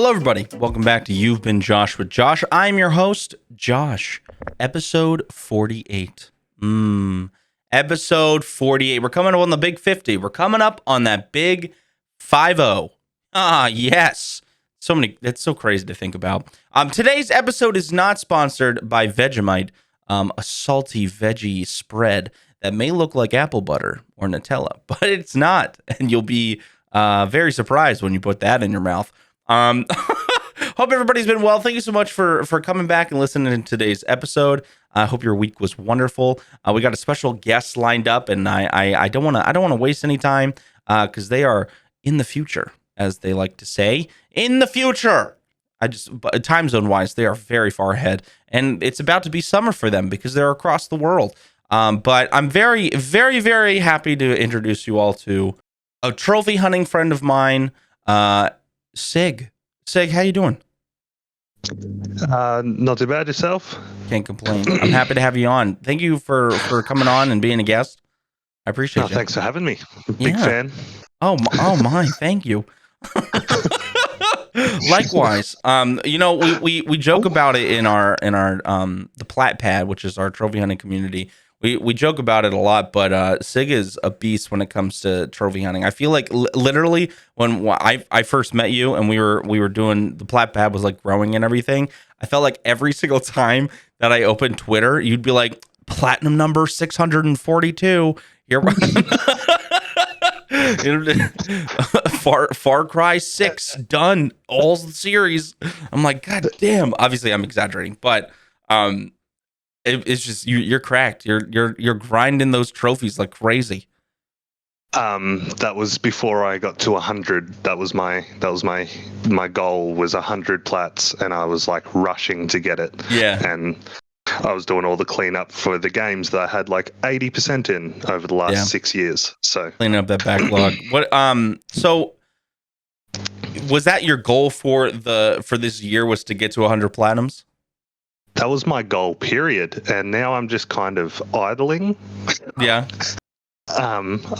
Hello, everybody. Welcome back to You've Been Josh with Josh. I'm your host, Josh. Episode 48. Episode 48. We're coming up on the big 50. We're coming up on that big 50. Ah, yes. It's so crazy to think about. Today's episode is not sponsored by Vegemite, a salty veggie spread that may look like apple butter or Nutella, but it's not. And you'll be very surprised when you put that in your mouth. Hope everybody's been well. Thank you so much for coming back and listening to today's episode. I hope your week was wonderful. We got a special guest lined up, and I don't want to waste any time because they are in the future, as they like to say, in the future. But time zone wise, they are very far ahead, and it's about to be summer for them because they're across the world. But I'm very, very, very happy to introduce you all to a trophy hunting friend of mine, Sig. Sig, how you doing? Not too bad. Yourself? Can't complain. I'm happy to have you on. Thank you for coming on and being a guest. I appreciate you. Thanks for having me. Big fan. Oh my, thank you. Likewise. We joke about it in our the Plat Pad, which is our trophy hunting community. We joke about it a lot, but Sig is a beast when it comes to trophy hunting. I feel like literally when I first met you and we were doing the Plat Pad was like growing and everything, I felt like every single time that I opened Twitter, you'd be like, platinum number 642. Here, Far Cry 6 done, all the series. I'm like, God damn. Obviously, I'm exaggerating, but it's just you're cracked. You're grinding those trophies like crazy. That was before I got to 100. That was my goal was 100 plats, and I was like rushing to get it. Yeah. And I was doing all the cleanup for the games that I had like 80% in over the last 6 years. So cleaning up that backlog. What so was that your goal for this year, was to get to 100 platinums? That was my goal, period. And now I'm just kind of idling. Yeah.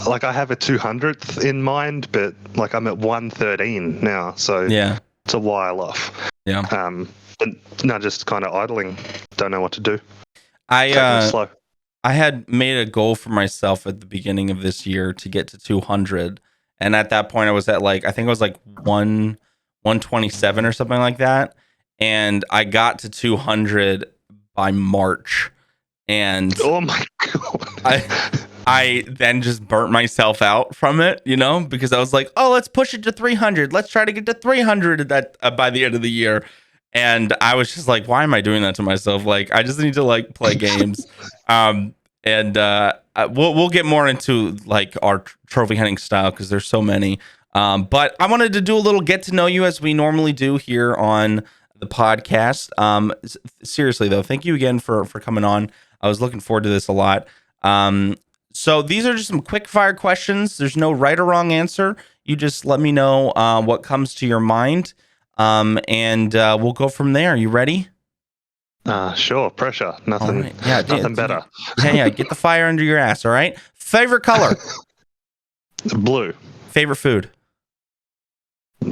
Like I have a 200th in mind, but like I'm at 113 now, so yeah, it's a while off. Yeah. But no, just kind of idling. Don't know what to do. I had made a goal for myself at the beginning of this year to get to 200, and at that point I was at like, I think it was like 127 or something like that. And I got to 200 by March, and oh my god, I then just burnt myself out from it, because I was like, oh, let's push it to 300. Let's try to get to 300 by the end of the year. And I was just like, why am I doing that to myself? Like, I just need to like play games. We'll get more into like our trophy hunting style because there's so many. But I wanted to do a little get to know you as we normally do here on the podcast. Seriously though, thank you again for coming on. I was looking forward to this a lot. So these are just some quick fire questions. There's no right or wrong answer. You just let me know what comes to your mind, and we'll go from there. You ready? Sure. Pressure. Nothing. Right. Yeah, nothing better. Yeah. Get the fire under your ass. All right. Favorite color? Blue. Favorite food?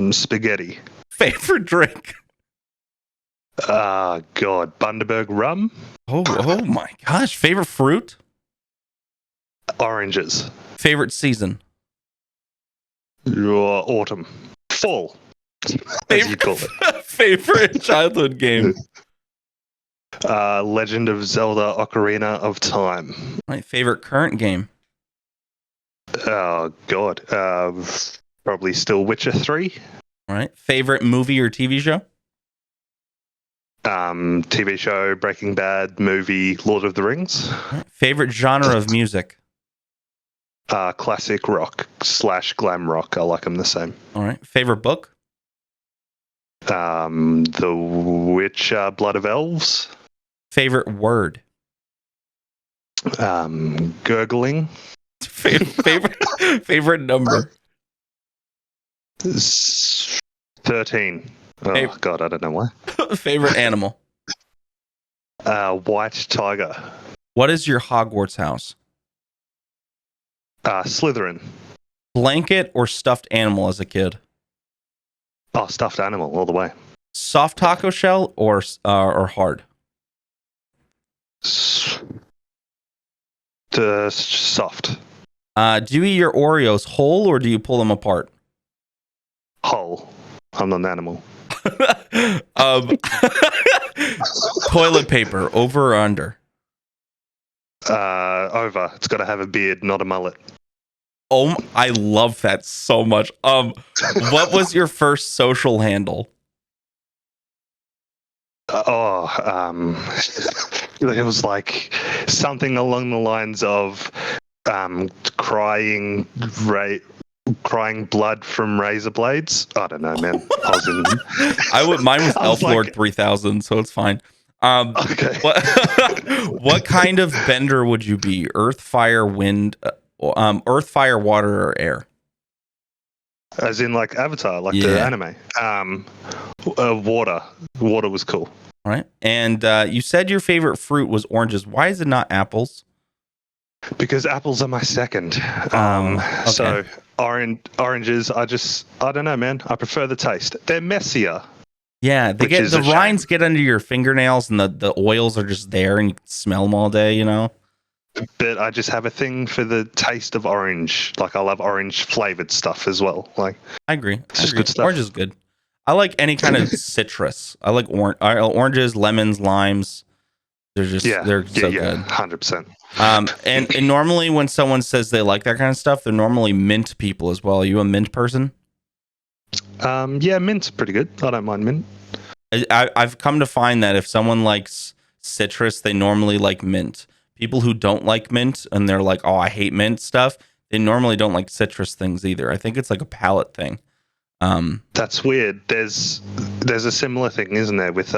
Spaghetti. Favorite drink? God, Bundaberg rum. Oh my gosh. Favorite fruit? Oranges. Favorite season? Autumn. Fall. As you call it. Favorite childhood game? Legend of Zelda: Ocarina of Time. My favorite current game? Oh God. Probably still Witcher 3. All right. Favorite movie or TV show? TV show, Breaking Bad. Movie, Lord of the Rings. Right. Favorite genre of music? Classic rock / glam rock. I like them the same. All right. Favorite book? The Witcher, Blood of Elves. Favorite word? Gurgling. Favorite number? 13. Oh God, I don't know why. Favorite animal? White tiger. What is your Hogwarts house? Slytherin. Blanket or stuffed animal as a kid? Oh, stuffed animal all the way. Soft taco shell or hard? Soft. Do you eat your Oreos whole or do you pull them apart? Whole. I'm not an animal. um, Toilet paper, over or under? Over. It's got to have a beard, not a mullet. Oh, I love that so much. What was your first social handle? It was like something along the lines of crying blood from razor blades. I don't know, man. Mine was I was Elf Lord like- 3000, so it's fine. Okay. What kind of bender would you be? Earth, fire, wind, earth, fire, water, or air? As in like Avatar, like Yeah. the anime. Water. Water was cool. All right. And you said your favorite fruit was oranges. Why is it not apples? Because apples are my second. Okay. So oranges, I don't know, man. I prefer the taste. They're messier. Yeah, Which is the a shame. rinds get under your fingernails and the oils are just there and you can smell them all day, you know? But I just have a thing for the taste of orange. Like I love orange flavored stuff as well. Like I agree. It's just good stuff. Orange is good. I like any kind of citrus. I like oranges, lemons, limes. They're so good. 100%. And normally when someone says they like that kind of stuff, they're normally mint people as well. Are you a mint person? Yeah, mint's pretty good. I don't mind mint. I've come to find that if someone likes citrus, they normally like mint. People who don't like mint and they're like, oh, I hate mint stuff, they normally don't like citrus things either. I think it's like a palate thing. That's weird. There's a similar thing, isn't there, with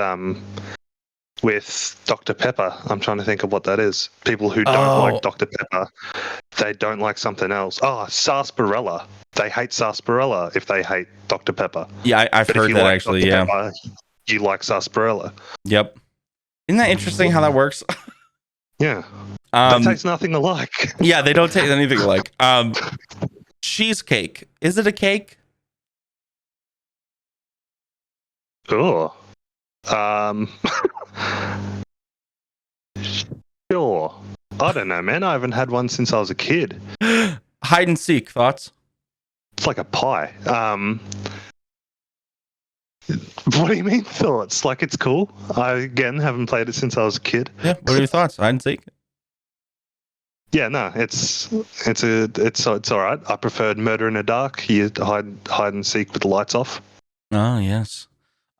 Dr. Pepper. I'm trying to think of what that is. People who don't like Dr. Pepper, they don't like something else. Oh, sarsaparilla. They hate sarsaparilla if they hate Dr. Pepper. Yeah, I've But if heard you that like actually. Dr. Yeah. Pepper, you like sarsaparilla. Yep. Isn't that interesting how that works? Yeah. They taste nothing alike. Yeah, they don't taste anything alike. Cheesecake. Is it a cake? Oh. Sure. I don't know, man. I haven't had one since I was a kid. Hide and seek. Thoughts? It's like a pie. What do you mean thoughts? Like it's cool. I again haven't played it since I was a kid. Yeah. What are your thoughts? Hide and seek. Yeah, no, it's all right. I preferred Murder in the Dark. You hide and seek with the lights off. Oh yes.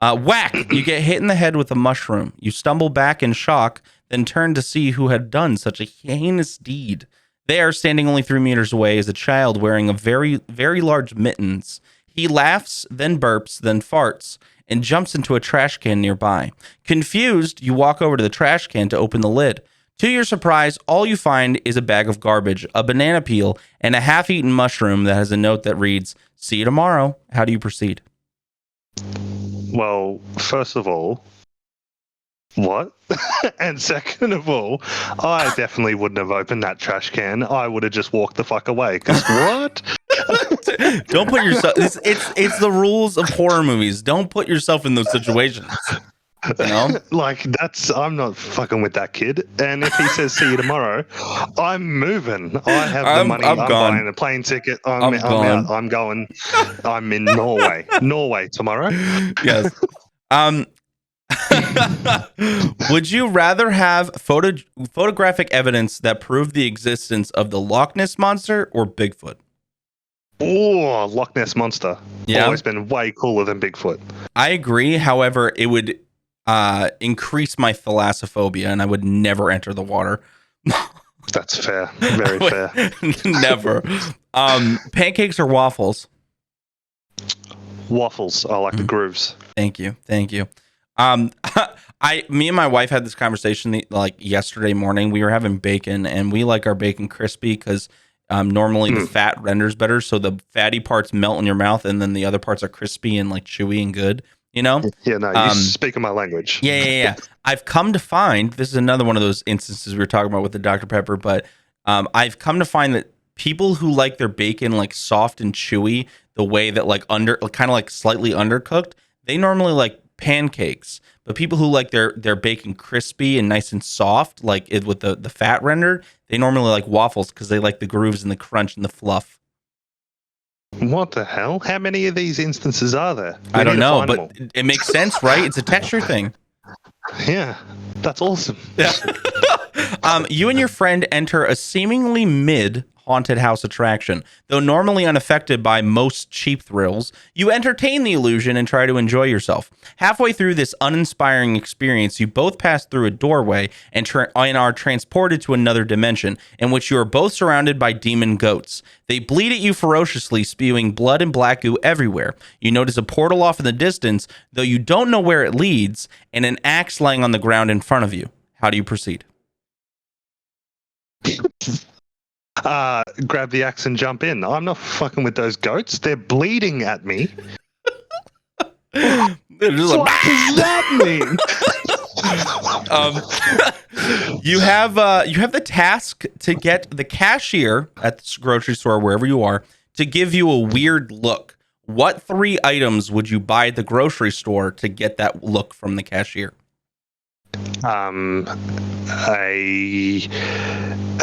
Whack! You get hit in the head with a mushroom. You stumble back in shock, then turn to see who had done such a heinous deed. There, standing only 3 meters away, is a child wearing a very, very large mittens. He laughs, then burps, then farts, and jumps into a trash can nearby. Confused, you walk over to the trash can to open the lid. To your surprise, all you find is a bag of garbage, a banana peel, and a half-eaten mushroom that has a note that reads, "See you tomorrow." How do you proceed? Well, first of all, what? And second of all, I definitely wouldn't have opened that trash can. I would have just walked the fuck away. Because what? Don't put yourself. It's the rules of horror movies. Don't put yourself in those situations. You know? Like I'm not fucking with that kid. And if he says see you tomorrow, I'm moving. I have the money. I'm gone. buying a plane ticket. I'm out. I'm going. I'm in Norway tomorrow. Yes. Would you rather have photographic evidence that proved the existence of the Loch Ness Monster or Bigfoot? Oh, Loch Ness Monster. Yeah. Always been way cooler than Bigfoot. I agree. However, it would increase my thalassophobia and I would never enter the water. That's fair. Very fair. Never. Pancakes or waffles? Waffles. I like the grooves. Thank you. Me and my wife had this conversation like yesterday morning. We were having bacon and we like our bacon crispy because normally the fat renders better. So the fatty parts melt in your mouth and then the other parts are crispy and like chewy and good, you know? Yeah, no, you speak in my language. Yeah. I've come to find, this is another one of those instances we were talking about with the Dr. Pepper, but I've come to find that people who like their bacon like soft and chewy, the way that like kind of like slightly undercooked, they normally like pancakes. But people who like their bacon crispy and nice and soft, like it with the fat rendered, they normally like waffles because they like the grooves and the crunch and the fluff. What the hell? How many of these instances are there? I don't know, but it makes sense, right? It's a texture thing. Yeah, that's awesome. Yeah. You and your friend enter a seemingly mid haunted house attraction. Though normally unaffected by most cheap thrills, you entertain the illusion and try to enjoy yourself. Halfway through this uninspiring experience, you both pass through a doorway and are transported to another dimension in which you are both surrounded by demon goats. They bleed at you ferociously, spewing blood and black goo everywhere. You notice a portal off in the distance, though you don't know where it leads, and an axe lying on the ground in front of you. How do you proceed? Grab the axe and jump in. I'm not fucking with those goats. They're bleeding at me. They're just What does that mean? You have the task to get the cashier at the grocery store, wherever you are, to give you a weird look. What 3 items would you buy at the grocery store to get that look from the cashier?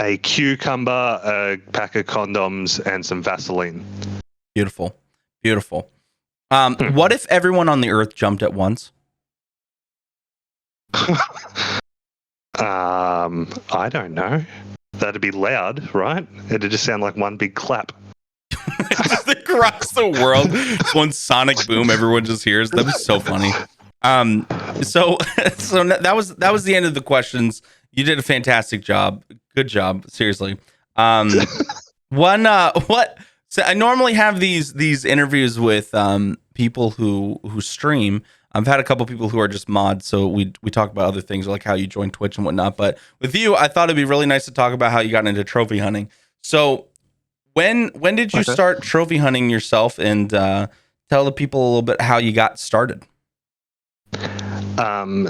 A cucumber, a pack of condoms, and some Vaseline. Beautiful. What if everyone on the earth jumped at once? I don't know. That'd be loud, right? It'd just sound like one big clap. Just across the world, it's one sonic boom. Everyone just hears. That was so funny. So that was the end of the questions. You did a fantastic job. Good job. Seriously. What? So I normally have these interviews with people who stream. I've had a couple people who are just mods, so we talk about other things like how you join Twitch and whatnot. But with you, I thought it'd be really nice to talk about how you got into trophy hunting. So when did you start trophy hunting yourself, and tell the people a little bit how you got started?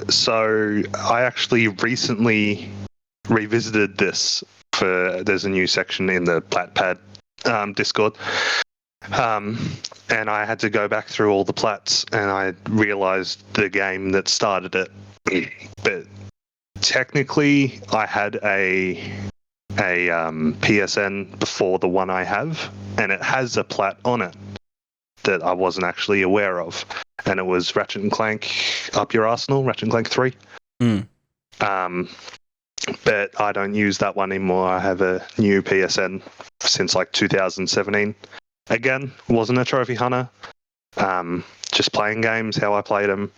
So I actually recently revisited this there's a new section in the Platpad Discord. And I had to go back through all the plats, and I realized the game that started it. But technically, I had a PSN before the one I have, and it has a plat on it that I wasn't actually aware of. And it was Ratchet and Clank Up Your Arsenal, Ratchet and Clank 3. But I don't use that one anymore. I have a new PSN since like 2017. Again, wasn't a trophy hunter. Just playing games, how I played them.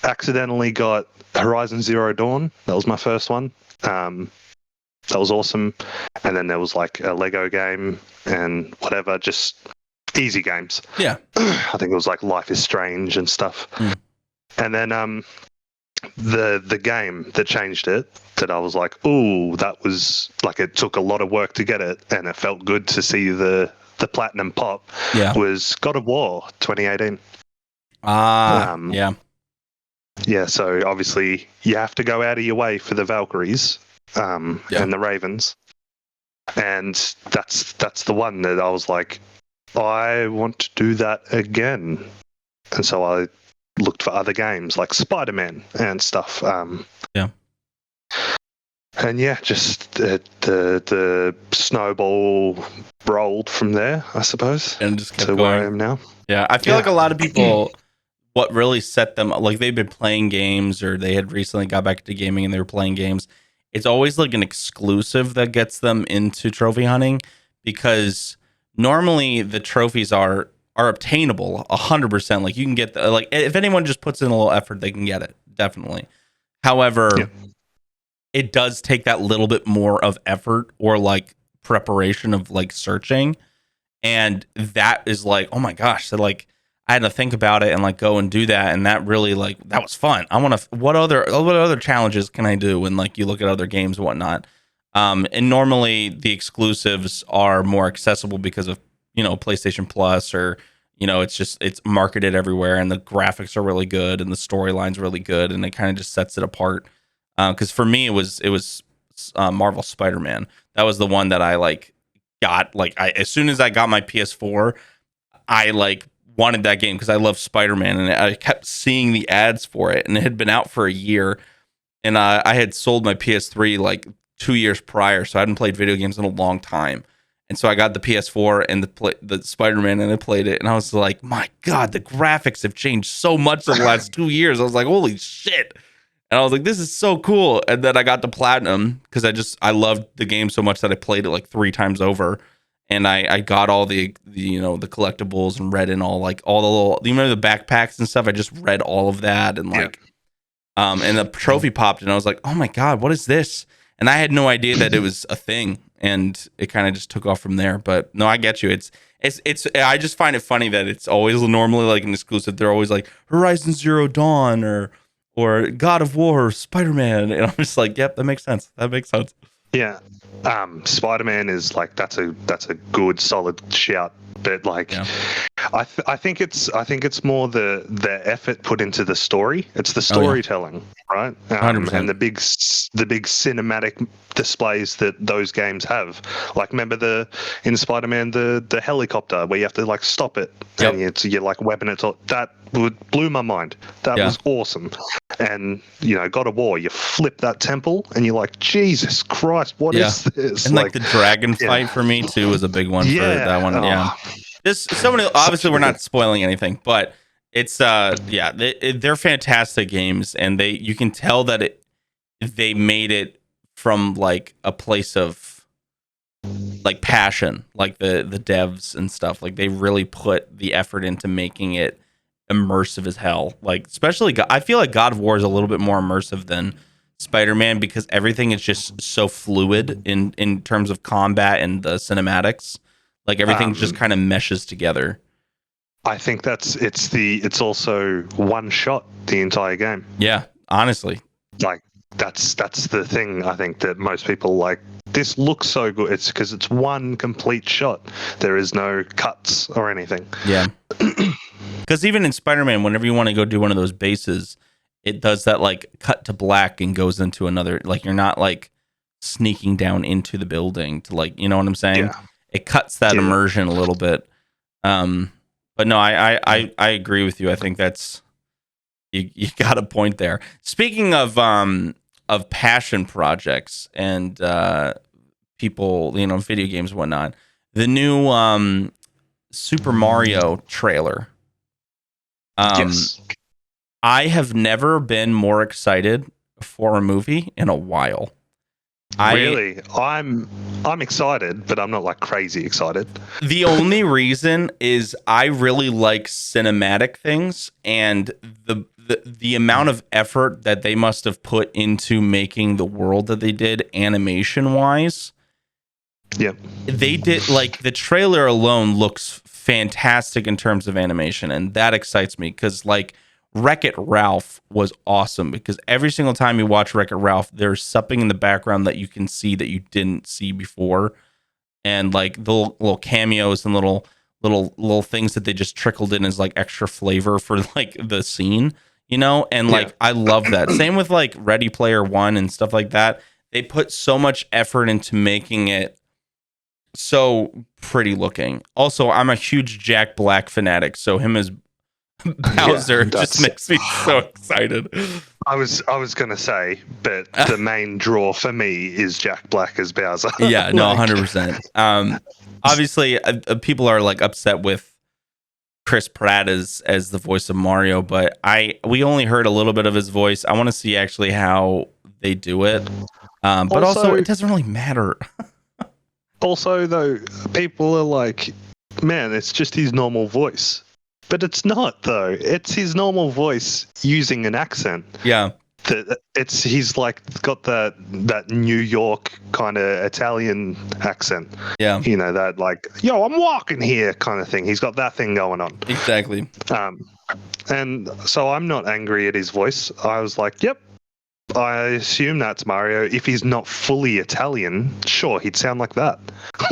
Accidentally got Horizon Zero Dawn. That was my first one. That was awesome. And then there was like a Lego game and whatever, just easy games. Yeah. I think it was like Life is Strange and stuff. And then the game that changed it, that I was like, ooh, that was like, it took a lot of work to get it, and it felt good to see the platinum pop, was God of War 2018. Yeah, so obviously you have to go out of your way for the Valkyries and the Ravens. And that's the one that I was like, I want to do that again. And so I looked for other games like Spider-Man and stuff. And yeah, just the snowball rolled from there, I suppose, and just kept to going. where I am now. Yeah, I feel like a lot of people, what really set them, like they've been playing games, or they had recently got back into gaming and they were playing games. It's always like an exclusive that gets them into trophy hunting, because normally the trophies are obtainable 100%. Like you can get like if anyone just puts in a little effort, they can get it, definitely. However, it does take that little bit more of effort or like preparation of like searching, and that is like, oh my gosh, so like I had to think about it and like go and do that, and that really like that was fun. I want to what other challenges can I do? And like you look at other games and whatnot, and normally the exclusives are more accessible because of, you know, PlayStation Plus, or you know, it's marketed everywhere, and the graphics are really good and the storyline's really good, and it kind of just sets it apart. Because for me, it was Marvel Spider-Man. That was the one that I like got. Like as soon as I got my PS4, I like wanted that game because I love Spider-Man, and I kept seeing the ads for it, and it had been out for a year, and I had sold my PS3 like 2 years prior, so I hadn't played video games in a long time. And so I got the PS4 and the Spider-Man, and I played it, and I was like, my God, the graphics have changed so much in the last 2 years. I was like, holy shit. And I was like, this is so cool. And then I got the platinum because I loved the game so much that I played it like 3 times over. And I got all the the collectibles and read in all the little, you remember the backpacks and stuff? I just read all of that, and and the trophy popped, and I was like, oh my God, what is this? And I had no idea that it was a thing, and it kind of just took off from there. But no, I get you. It's I just find it funny that it's always normally like an exclusive. They're always like Horizon Zero Dawn or God of War or Spider-Man, and I'm just like, yep, that makes sense. That makes sense. Yeah. Spider-Man is like that's a good solid shout, but like I think it's more the effort put into the story. It's the storytelling, right? And the big cinematic displays that those games have. Like remember in Spider-Man the helicopter where you have to like stop it and you're like weapon it. That blew my mind. That was awesome. And God of War, you flip that temple and you're like, Jesus Christ, what is this? And like the dragon fight for me too was a big one for that one. There's so many. Obviously, we're not spoiling anything, but it's they're fantastic games, and you can tell that they made it from like a place of like passion, like the devs and stuff. Like they really put the effort into making it immersive as hell. Like especially, I feel like God of War is a little bit more immersive than Spider-Man because everything is just so fluid in terms of combat and the cinematics. Like everything just kind of meshes together. I think it's also one shot the entire game. Yeah, honestly. Like that's the thing I think that most people like. This looks so good. It's because it's one complete shot. There is no cuts or anything. Yeah. Because even in Spider-Man, whenever you want to go do one of those bases, it does that like cut to black and goes into another. Like you're not like sneaking down into the building to like, you know what I'm saying? Yeah. It cuts that immersion a little bit. But no, I agree with you. I think that's you got a point there. Speaking of passion projects and people, video games and whatnot, the new Super Mario trailer. Yes. I have never been more excited for a movie in a while. Really? I'm excited, but I'm not like crazy excited. The only reason is I really like cinematic things, and the amount of effort that they must have put into making the world that they did animation wise. Yep. They did, like, the trailer alone looks fantastic in terms of animation, and that excites me because like Wreck-It Ralph was awesome because every single time you watch Wreck-It Ralph, there's something in the background that you can see that you didn't see before. And like the little cameos and little things that they just trickled in as like extra flavor for like the scene, and like, I love that. Same with like Ready Player One and stuff like that. They put so much effort into making it so pretty looking. Also, I'm a huge Jack Black fanatic, so him as Bowser just makes me so excited. I was gonna say, but the main draw for me is Jack Black as Bowser. Yeah, no, 100%. Obviously, people are like upset with Chris Pratt as the voice of Mario, but we only heard a little bit of his voice. I want to see actually how they do it, but also it doesn't really matter. Also, though, people are like, man, it's just his normal voice. But it's not, though. It's his normal voice using an accent. Yeah. He's like got that New York kind of Italian accent. Yeah. That like, yo, I'm walking here kind of thing. He's got that thing going on. Exactly. And so I'm not angry at his voice. I was like, yep, I assume that's Mario. If he's not fully Italian, sure, he'd sound like that.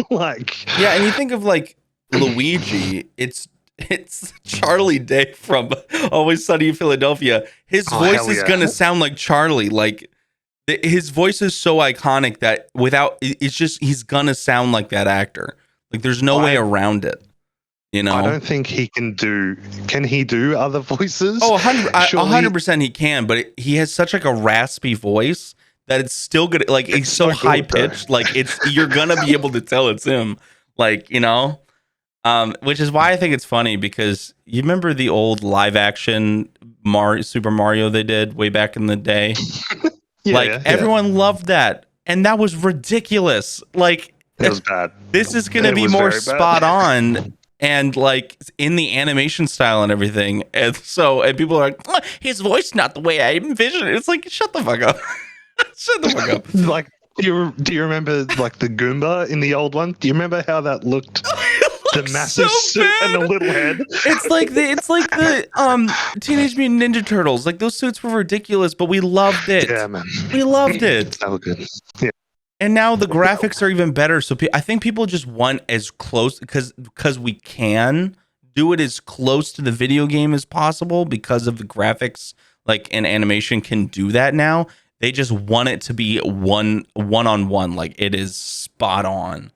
Like, yeah, and you think of like Luigi, it's Charlie Day from Always Sunny in Philadelphia. His voice is gonna sound like Charlie. Like his voice is so iconic that he's gonna sound like that actor. Like there's no way around it. You I know? don't think he can do. Can he do other voices? Oh, 100, Surely 100% he can, but he has such like a raspy voice that it's still good. Like it's he's so so high good though. pitched, like you're gonna be able to tell it's him. Like, which is why I think it's funny because you remember the old live action Super Mario they did way back in the day? Yeah, Like yeah, yeah. everyone loved that. And that was ridiculous. Like It was bad. this is going to It be was more very spot bad. on and like in the animation style and everything. And people are like, his voice not the way I envisioned it. It's like, shut the fuck up. Shut the fuck up. Like, do you remember like the Goomba in the old one? Do you remember how that looked? The massive so suit and the bad. little head. It's like the Teenage Mutant Ninja Turtles. Like those suits were ridiculous, but we loved it. Yeah, man. We loved it. That was good. Yeah. And now the graphics are even better. So I think people just want as close because we can do it as close to the video game as possible because of the graphics. Like an animation can do that now. They just want it to be one on one. Like it is spot on.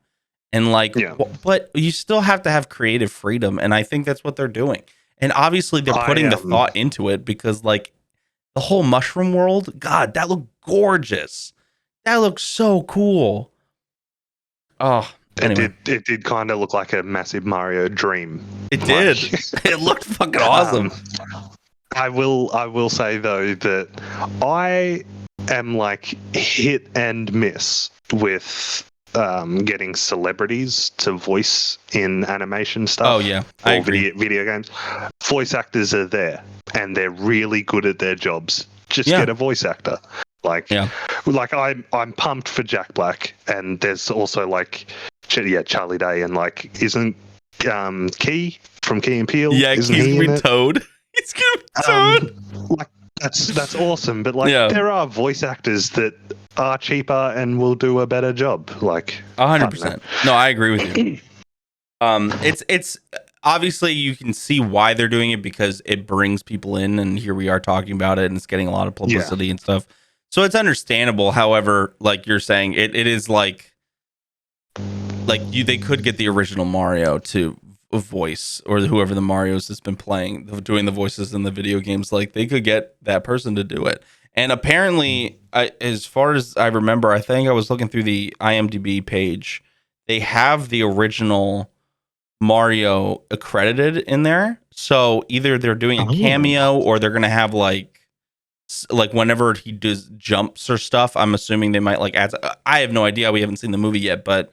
And like, Yeah. but you still have to have creative freedom, and I think that's what they're doing. And obviously, they're putting the thought into it because, like, the whole mushroom world, God, that looked gorgeous. That looks so cool. Oh, anyway. It did kind of look like a massive Mario dream. It did. It looked fucking awesome. I will say though that I am like hit and miss with getting celebrities to voice in animation stuff. Oh yeah, I agree. Video games. Voice actors are there, and they're really good at their jobs. Just get a voice actor. Like I'm pumped for Jack Black, and there's also like Charlie Day, and like isn't Key from Key and Peele? Yeah, isn't he's he gonna be Toad. He's gonna be Toad. Like that's awesome, but like there are voice actors that are cheaper and will do a better job. Like 100%. No, I agree with you. It's obviously you can see why they're doing it because it brings people in, and here we are talking about it, and it's getting a lot of publicity and stuff. So it's understandable. However, like you're saying, it is like they could get the original Mario to voice, or whoever the Mario's has been playing, doing the voices in the video games. Like they could get that person to do it. And apparently, as far as I remember, I think I was looking through the IMDb page. They have the original Mario accredited in there. So either they're doing a cameo or they're gonna have like whenever he does jumps or stuff. I'm assuming they might like add. I have no idea. We haven't seen the movie yet, but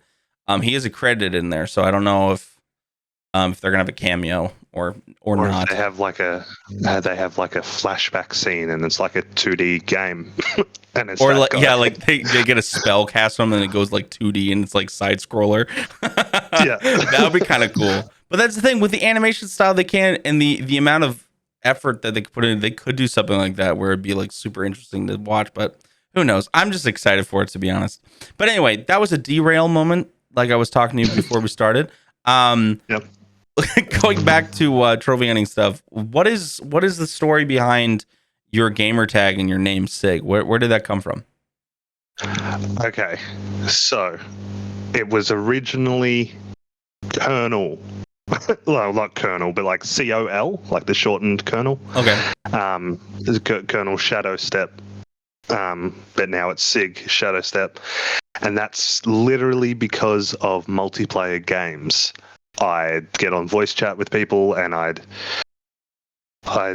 he is accredited in there. So I don't know if they're gonna have a cameo or not. If they have like a flashback scene and it's like a 2D game, and it's or like like they get a spell cast on them and it goes like 2D and it's like side scroller. Yeah, that would be kind of cool. But that's the thing with the animation style they can, and the amount of effort that they could put in, they could do something like that where it'd be like super interesting to watch. But who knows? I'm just excited for it, to be honest. But anyway, that was a derail moment, like I was talking to you before we started. Yep. Going back to trophy hunting stuff, what is the story behind your gamer tag and your name Sig? Where did that come from? Okay, so it was originally Colonel. Well, not Colonel, but like COL, like the shortened Colonel. Okay. Colonel Shadow Step. But now it's Sig Shadow Step, and that's literally because of multiplayer games. I'd get on voice chat with people, and I'd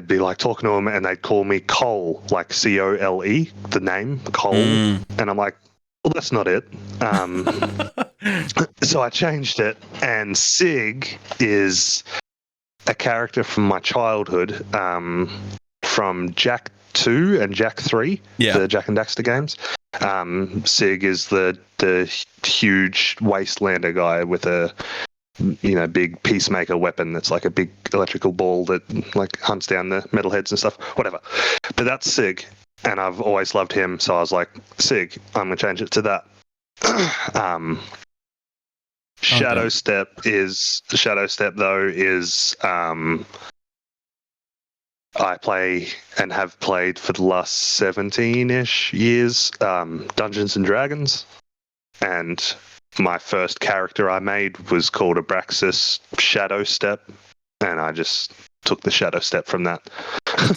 be like talking to them, and they'd call me Cole, like COLE, the name Cole, and I'm like, well, that's not it. So I changed it, and Sig is a character from my childhood, from Jack 2 and Jack 3, the Jack and Daxter games. Sig is the huge wastelander guy with a big peacemaker weapon that's like a big electrical ball that like hunts down the metalheads and stuff, whatever. But that's Sig, and I've always loved him, so I was like, Sig, I'm gonna change it to that. Shadow Step though is I play and have played for the last 17-ish years Dungeons and Dragons, and my first character I made was called Abraxas Shadow Step, and I just took the Shadow Step from that.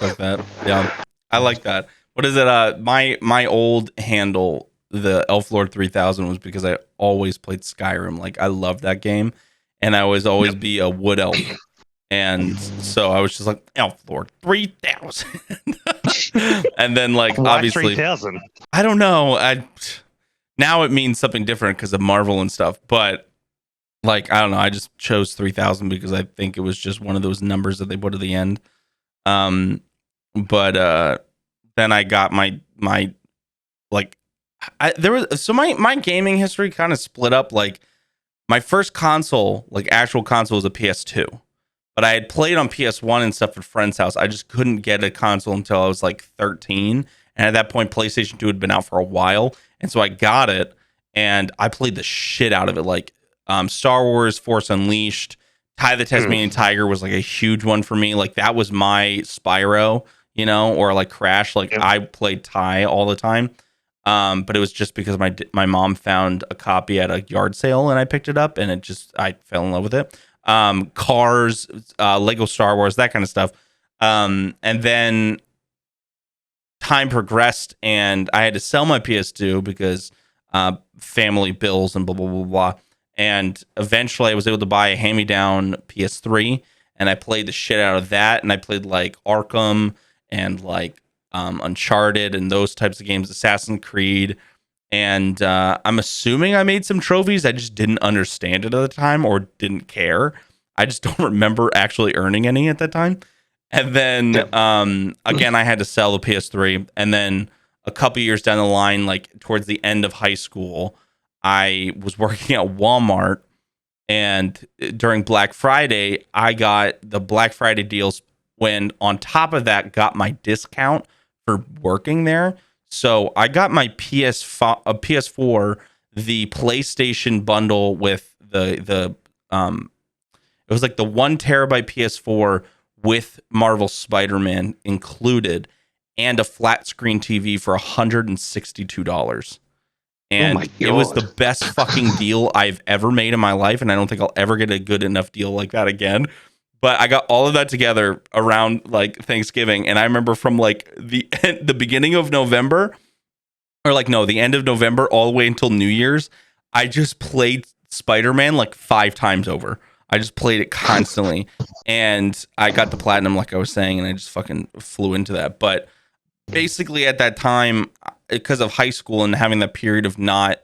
Like that. Yeah. I like that. What is it? My old handle, the Elf Lord 3000, was because I always played Skyrim. Like, I love that game, and I was always be a wood elf. And so I was just like, Elf Lord 3000. And then, like, Why obviously 3000? I don't know. Now it means something different because of Marvel and stuff, but like, I don't know. I just chose 3000 because I think it was just one of those numbers that they put at the end. But then I got my like, there was, so my gaming history kind of split up. Like, my first console, like actual console, was a PS2, but I had played on PS1 and stuff at friends' house. I just couldn't get a console until I was like 13, and at that point, PlayStation 2 had been out for a while, and so I got it and I played the shit out of it. Like, Star Wars, Force Unleashed, Ty the Tasmanian Tiger was like a huge one for me. Like, that was my Spyro, you know, or like Crash. Like, I played Ty all the time. But it was just because my mom found a copy at a yard sale and I picked it up, and I fell in love with it. Cars, Lego Star Wars, that kind of stuff. And then time progressed and I had to sell my PS2 because family bills and blah, blah, blah, blah. And eventually I was able to buy a hand-me-down PS3, and I played the shit out of that. And I played like Arkham and like Uncharted and those types of games, Assassin's Creed. And I'm assuming I made some trophies. I just didn't understand it at the time or didn't care. I just don't remember actually earning any at that time. And then again, I had to sell the PS3. And then a couple years down the line, like towards the end of high school, I was working at Walmart. And during Black Friday, I got the Black Friday deals, when on top of that got my discount for working there. So I got my PS4, the PlayStation bundle with the it was like the 1 terabyte PS4 with Marvel Spider-Man included, and a flat screen TV for $162. And it was the best fucking deal I've ever made in my life, and I don't think I'll ever get a good enough deal like that again. But I got all of that together around like Thanksgiving, and I remember from like the beginning of November, or like no, the end of November all the way until New Year's, I just played Spider-Man like 5 times over. I just played it constantly, and I got the platinum, like I was saying, and I just fucking flew into that. But basically, at that time, because of high school and having that period of not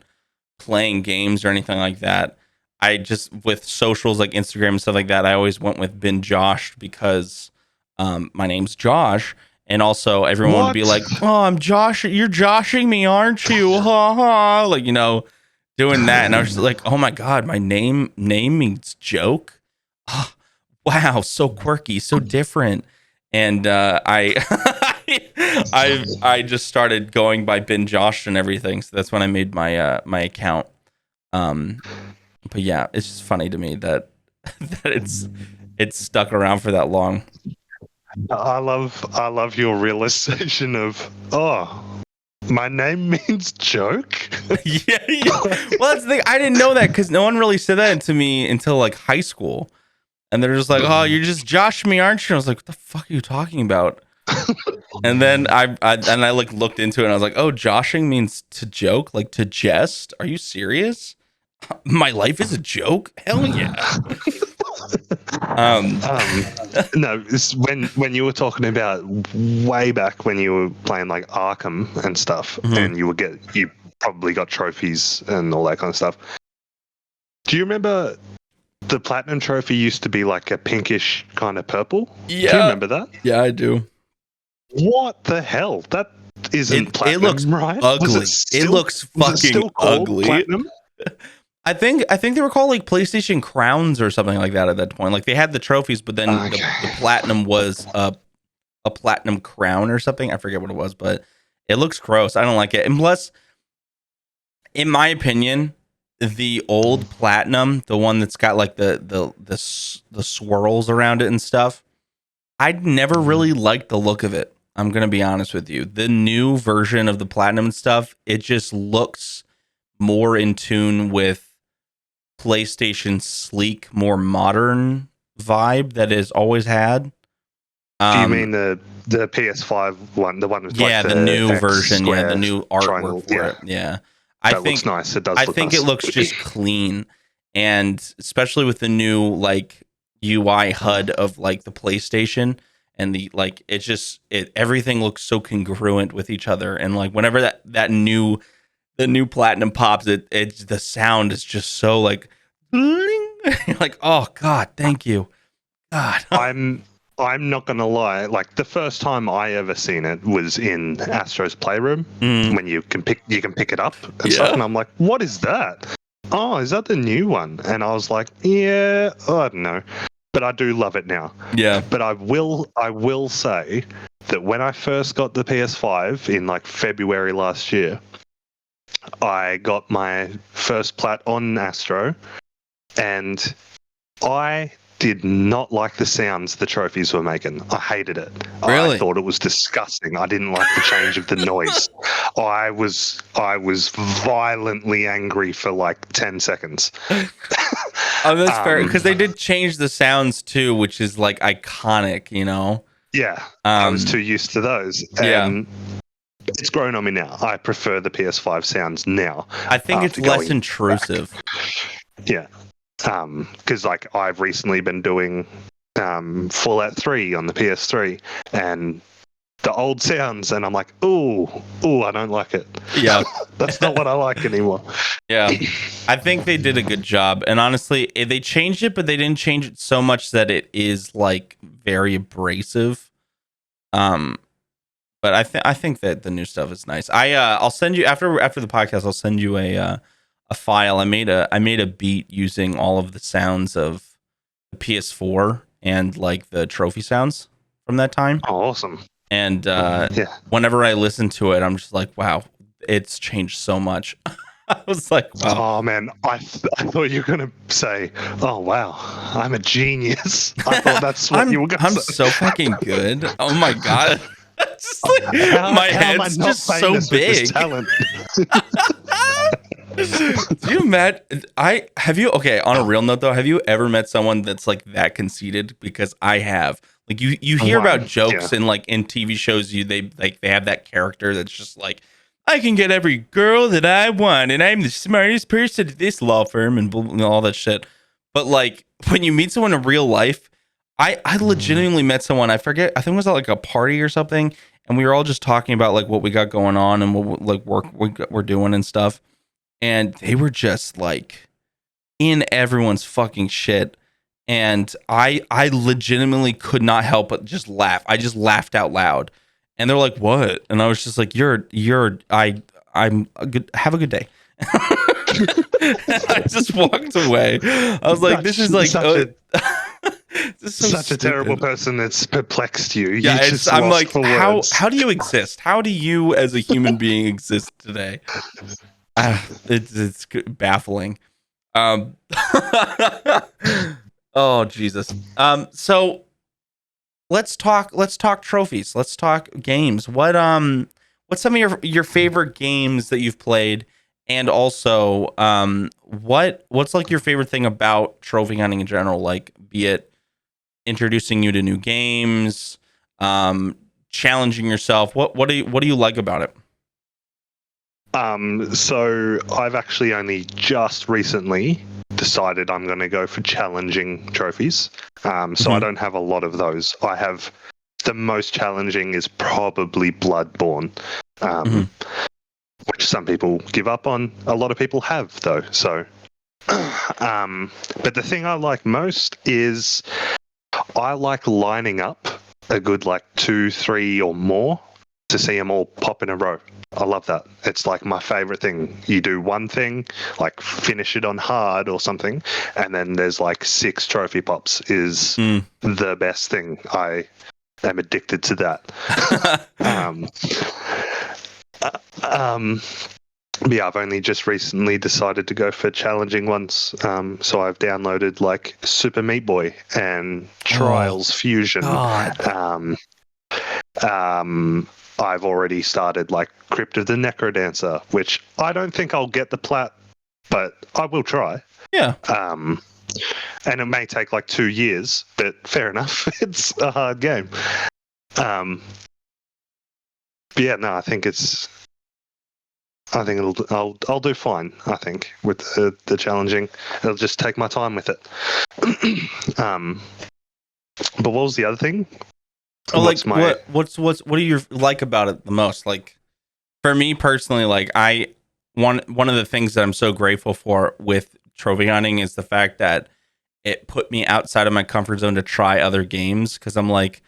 playing games or anything like that, I just, with socials like Instagram and stuff like that, I always went with Bin Josh because my name's Josh. And also everyone would be like, oh, I'm Josh. You're joshing me, aren't you? Ha ha. Like, you know, doing that. And I was just like, oh my God, my name means joke. Oh, wow. So quirky, so different. And I just started going by Bin Josh and everything. So that's when I made my my account. But yeah, it's just funny to me that it's stuck around for that long. I love your realization of, oh, my name means joke. yeah. Well, that's the thing. I didn't know that because no one really said that to me until like high school, and they're just like, "Oh, you're just Josh me, aren't you?" I was like, "What the fuck are you talking about?" And then I like looked into it, and I was like, "Oh, joshing means to joke, like to jest. Are you serious? My life is a joke? Hell yeah." No, it's when you were talking about way back when you were playing like Arkham and stuff, and you probably got trophies and all that kind of stuff. Do you remember the platinum trophy used to be like a pinkish kind of purple? Yeah. Do you remember that? Yeah, I do. What the hell? That isn't platinum, it looks right? ugly. It looks fucking ugly. Platinum? I think they were called like PlayStation Crowns or something like that at that point. Like they had the trophies, but then the platinum was a platinum crown or something. I forget what it was, but it looks gross. I don't like it. And plus, in my opinion, the old platinum, the one that's got like the swirls around it and stuff, I'd never really liked the look of it. I'm gonna be honest with you. The new version of the platinum and stuff, it just looks more in tune with PlayStation sleek, more modern vibe that it's always had. Do you mean the PS5 one, the one with like the new X version, the square new artwork triangle? for it. Yeah. That looks nice. It does I look think nice. it looks just clean, and especially with the new like UI HUD of like the PlayStation and the like, everything looks so congruent with each other, and like whenever the new Platinum pops, the sound is just so like you're like, oh god, thank you, God. I'm not gonna lie. Like the first time I ever seen it was in Astro's Playroom when you can pick it up and stuff, and I'm like, what is that? Oh, is that the new one? And I was like, yeah, I don't know, but I do love it now. Yeah. But I will say that when I first got the PS5 in like February last year, I got my first plat on Astro, and I did not like the sounds the trophies were making. I hated it. Really? I thought it was disgusting. I didn't like the change of the noise. I was violently angry for like 10 seconds. Oh, that's fair, because they did change the sounds too, which is like iconic, you know? Yeah, I was too used to those. And it's grown on me now. I prefer the PS5 sounds now. I think it's less intrusive. Back. Yeah. Because like I've recently been doing Fallout 3 on the PS3, and the old sounds, and I'm like, ooh, I don't like it. Yeah. That's not what I like anymore. Yeah. I think they did a good job, and honestly, they changed it, but they didn't change it so much that it is like very abrasive. But I think that the new stuff is nice. I'll send you after the podcast. I'll send you a file. I made a beat using all of the sounds of the PS4 and like the trophy sounds from that time. Oh, awesome. And whenever I listen to it, I'm just like, wow, it's changed so much. I was like, wow. Oh man, I thought you were gonna say, oh wow, I'm a genius. I thought that's what you were gonna say. I'm so fucking good. Oh my god. My head's just so big. Do you met? Okay, on a real note though, have you ever met someone that's like that conceited? Because I have. Like you hear about jokes and like in TV shows, they have that character that's just like, I can get every girl that I want, and I'm the smartest person at this law firm, and all that shit. But like when you meet someone in real life, I legitimately met someone. I forget. I think it was at like a party or something, and we were all just talking about like what we got going on and what like work we're doing and stuff. And they were just like in everyone's fucking shit. And I legitimately could not help but just laugh. I just laughed out loud. And they're like, "What?" And I was just like, I'm good. Have a good day." I just walked away. I was like, "This is like this is such a terrible person that's perplexed you." Yeah, I'm like, how do you exist? How do you as a human being exist today? It's baffling. Oh Jesus. So let's talk trophies. Let's talk games. What's some of your favorite games that you've played, and also what's like your favorite thing about trophy hunting in general? Like, be it introducing you to new games, challenging yourself. What do you like about it? So I've actually only just recently decided I'm going to go for challenging trophies. So I don't have a lot of those. I have the most challenging is probably Bloodborne, which some people give up on. A lot of people have though. So, but the thing I like most is I like lining up a good like 2, 3 or more to see them all pop in a row. I love that. It's like my favorite thing. You do one thing, like finish it on hard or something, and then there's like 6 trophy pops is the best thing. I am addicted to that. Yeah, I've only just recently decided to go for challenging ones. So I've downloaded like Super Meat Boy and Trials Fusion. I've already started like Crypt of the Necrodancer, which I don't think I'll get the plat, but I will try. Yeah. And it may take like 2 years, but fair enough. It's a hard game. But yeah, no, I think I'll do fine. I think with the challenging, I'll just take my time with it. But what was the other thing? Oh, like what do you like about it the most? Like for me personally, like one of the things that I'm so grateful for with trophy hunting is the fact that it put me outside of my comfort zone to try other games, because I'm like,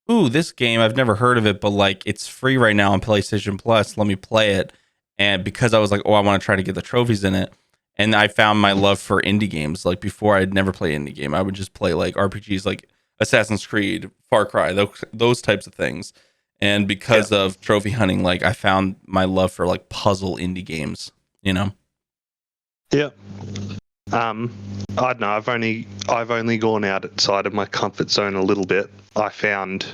ooh, this game, I've never heard of it, but like it's free right now on PlayStation Plus. Let me play it. And because I was like, oh, I want to try to get the trophies in it. And I found my love for indie games. Like before, I'd never play indie game. I would just play like RPGs like Assassin's Creed, Far Cry, those types of things. And because of trophy hunting, like I found my love for like puzzle indie games, you know? Yeah. I don't know. I've only gone outside of my comfort zone a little bit. I found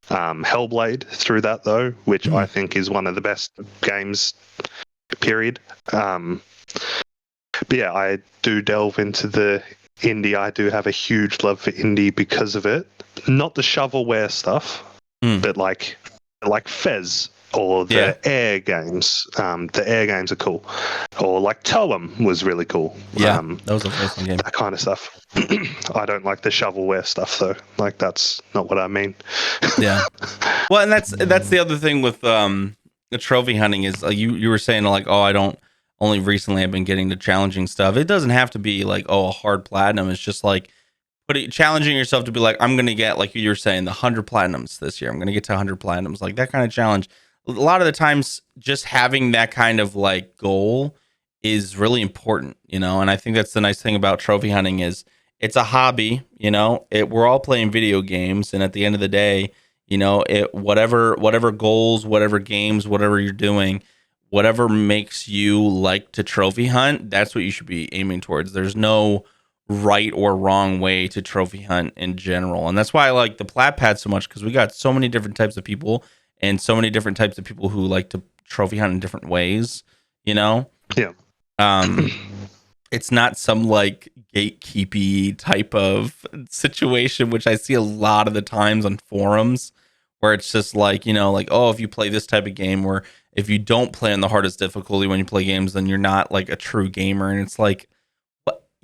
Hellblade through that though, which I think is one of the best games. Period. But yeah, I do delve into the indie. I do have a huge love for indie because of it. Not the shovelware stuff, but like Fez or the Air games. The Air games are cool. Or like Toem was really cool. Yeah, that was a very fun game. That kind of stuff. I don't like the shovelware stuff though. Like that's not what I mean. Yeah. Well, and that's the other thing with the trophy hunting is you were saying like, oh, I don't only recently I've been getting to challenging stuff. It doesn't have to be like, oh, a hard platinum. It's just like challenging yourself to be like, I'm gonna get, like you were saying, the 100 platinums this year. I'm gonna get to 100 platinums, like that kind of challenge. A lot of the times, just having that kind of like goal is really important, you know. And I think that's the nice thing about trophy hunting is it's a hobby, you know. We're all playing video games, and at the end of the day, you know, whatever goals, whatever games, whatever you're doing, whatever makes you like to trophy hunt, that's what you should be aiming towards. There's no right or wrong way to trophy hunt in general. And that's why I like the Plat Pad so much, because we got so many different types of people and so many different types of people who like to trophy hunt in different ways, you know? Yeah. It's not some like gatekeepy type of situation, which I see a lot of the times on forums, where it's just like, you know, like, oh, if you play this type of game, or if you don't play on the hardest difficulty when you play games, then you're not like a true gamer. And it's like,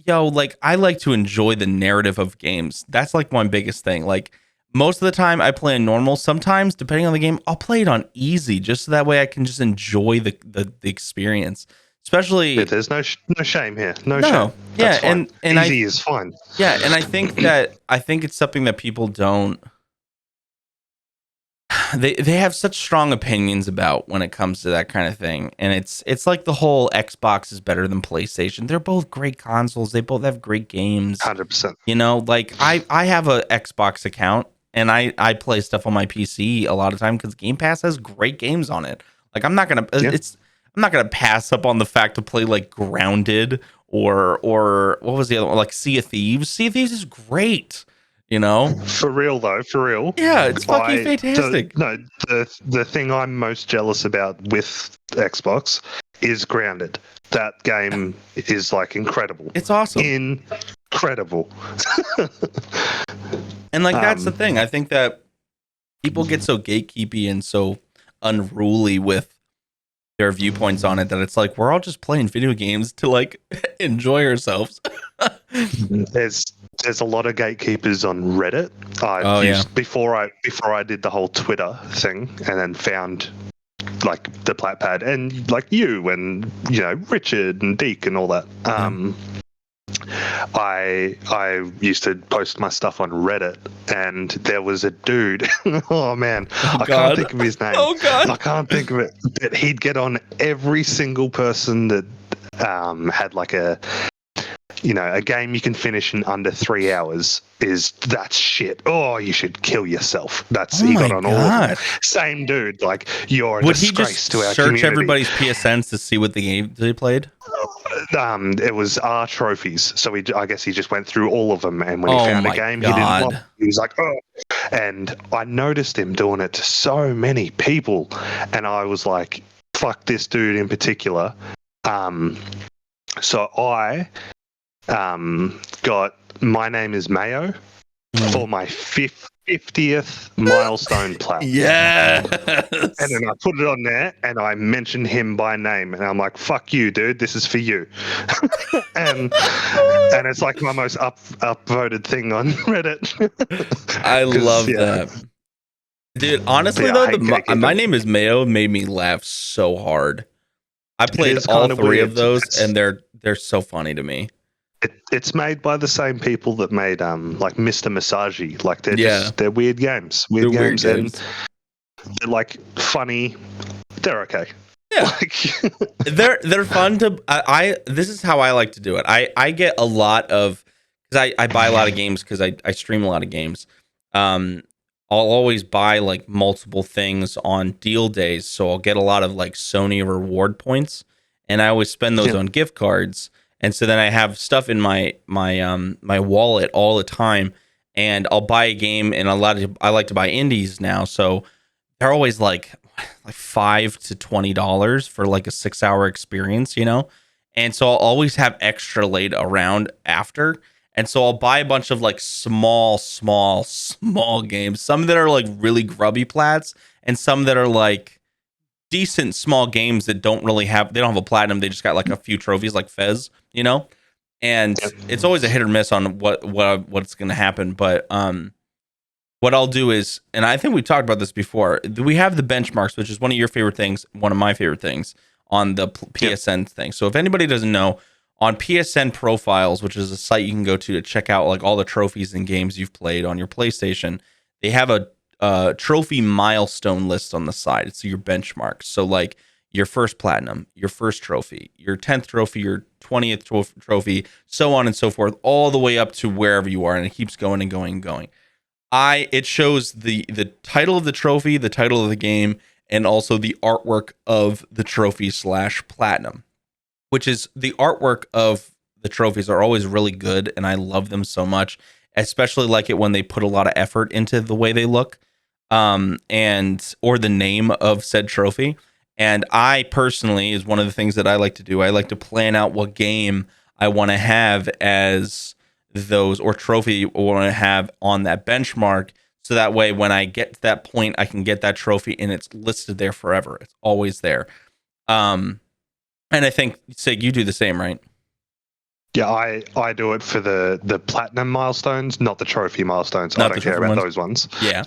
yo, like I like to enjoy the narrative of games. That's like one biggest thing. Like most of the time I play in normal. Sometimes, depending on the game, I'll play it on easy, just so that way I can just enjoy the experience. Especially, there's no shame here. No shame. Yeah, and easy is fine. Yeah, and I think it's something that people don't. They have such strong opinions about when it comes to that kind of thing, and it's like the whole Xbox is better than PlayStation. They're both great consoles. They both have great games. 100%. You know, like I have a Xbox account, and I play stuff on my PC a lot of time because Game Pass has great games on it. Like I'm not gonna pass up on the fact to play like Grounded or what was the other one, like Sea of Thieves. Sea of Thieves is great. You know, for real though, for real. Yeah, it's fucking fantastic. The thing I'm most jealous about with Xbox is Grounded. That game is like incredible. It's awesome. Incredible. And like that's the thing. I think that people get so gatekeepy and so unruly with their viewpoints on it that it's like we're all just playing video games to like enjoy ourselves. There's a lot of gatekeepers on Reddit. Before I did the whole Twitter thing, and then found like the Plat Pad and like you and you know Richard and Deke and all that. I used to post my stuff on Reddit, and there was a dude. Oh man, I can't think of his name. Oh god, I can't think of it. But he'd get on every single person that had like a game you can finish in under 3 hours. That's shit. Oh, you should kill yourself. He got on all of them. Same dude. Like you're a disgrace to our community. Would he just search everybody's PSNs to see what the game they played? It was our trophies. So I guess he just went through all of them, and when he found a game he didn't want, he was like, oh. And I noticed him doing it to so many people, and I was like, fuck this dude in particular. So I got My Name is Mayo for my 50th milestone plat. Yes. And then I put it on there and I mentioned him by name. And I'm like, fuck you, dude. This is for you. and it's like my most upvoted thing on Reddit. I love that. Dude, honestly, though, My Name is Mayo made me laugh so hard. I played all three of those, and they're so funny to me. It's made by the same people that made like Mr. Masagi. Like they're weird games. Weird games. And they're like funny. They're okay. Yeah. They're fun to this is how I like to do it. I get a lot of, because I buy a lot of games because I stream a lot of games. I'll always buy like multiple things on deal days, so I'll get a lot of like Sony reward points, and I always spend those on gift cards. And so then I have stuff in my wallet all the time, and I'll buy a game, and I like to buy indies now, so they're always like $5 to $20 for like a 6-hour experience, and so I'll always have extra laid around after. And so I'll buy a bunch of like small games, some that are like really grubby plats, and some that are like decent small games that don't have a platinum. They just got like a few trophies like Fez, and it's always a hit or miss on what's going to happen. But what I'll do is, and I think we talked about this before, we have the benchmarks, which is one of your favorite things, one of my favorite things on the PSN thing. So if anybody doesn't know, on PSN Profiles, which is a site you can go to check out like all the trophies and games you've played on your PlayStation, they have a trophy milestone list on the side. It's your benchmarks. So like your first platinum, your first trophy, your 10th trophy, your 20th trophy, so on and so forth, all the way up to wherever you are, and it keeps going and going and going. It shows the title of the trophy, the title of the game, and also the artwork of the trophy / platinum. Which is, the artwork of the trophies are always really good, and I love them so much. Especially like it when they put a lot of effort into the way they look, or the name of said trophy. And I personally, is one of the things that I like to do. I like to plan out what game I want to have as those, or trophy I want to have on that benchmark, so that way when I get to that point, I can get that trophy and it's listed there forever. It's always there. And I think, Sig, you do the same, right? Yeah, I do it for the platinum milestones, not the trophy milestones. I don't care about those ones. Yeah.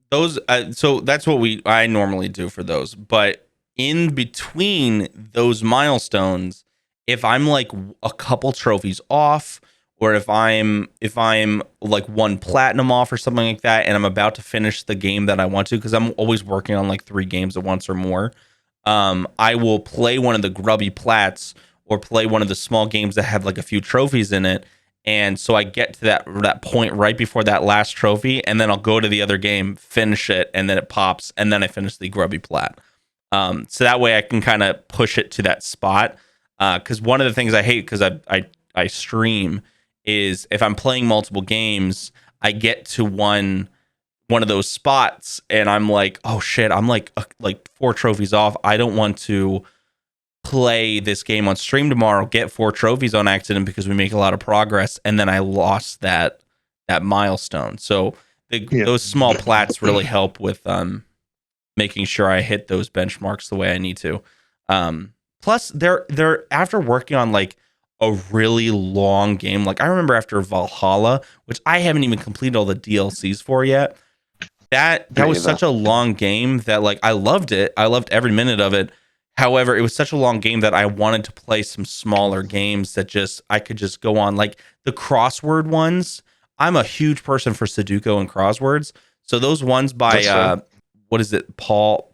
Those. So that's what I normally do for those. But in between those milestones, if I'm like a couple trophies off, or if I'm like one platinum off or something like that, and I'm about to finish the game that I want to, because I'm always working on like 3 games at once or more. I will play one of the grubby plats or play one of the small games that have like a few trophies in it. And so I get to that point right before that last trophy, and then I'll go to the other game, finish it, and then it pops, and then I finish the grubby plat. So that way I can kind of push it to that spot. Because one of the things I hate, because I stream, is if I'm playing multiple games, I get to one of those spots and I'm like, oh shit, I'm like 4 trophies off. I don't want to play this game on stream tomorrow, get 4 trophies on accident because we make a lot of progress, and then I lost that milestone. So those small plats really help with making sure I hit those benchmarks the way I need to. Plus they're after working on like a really long game. Like I remember after Valhalla, which I haven't even completed all the DLCs for yet. That was such a long game that like I loved it. I loved every minute of it. However, it was such a long game that I wanted to play some smaller games that I could just go on, like the crossword ones. I'm a huge person for Sudoku and crosswords. So those ones by what is it, Paul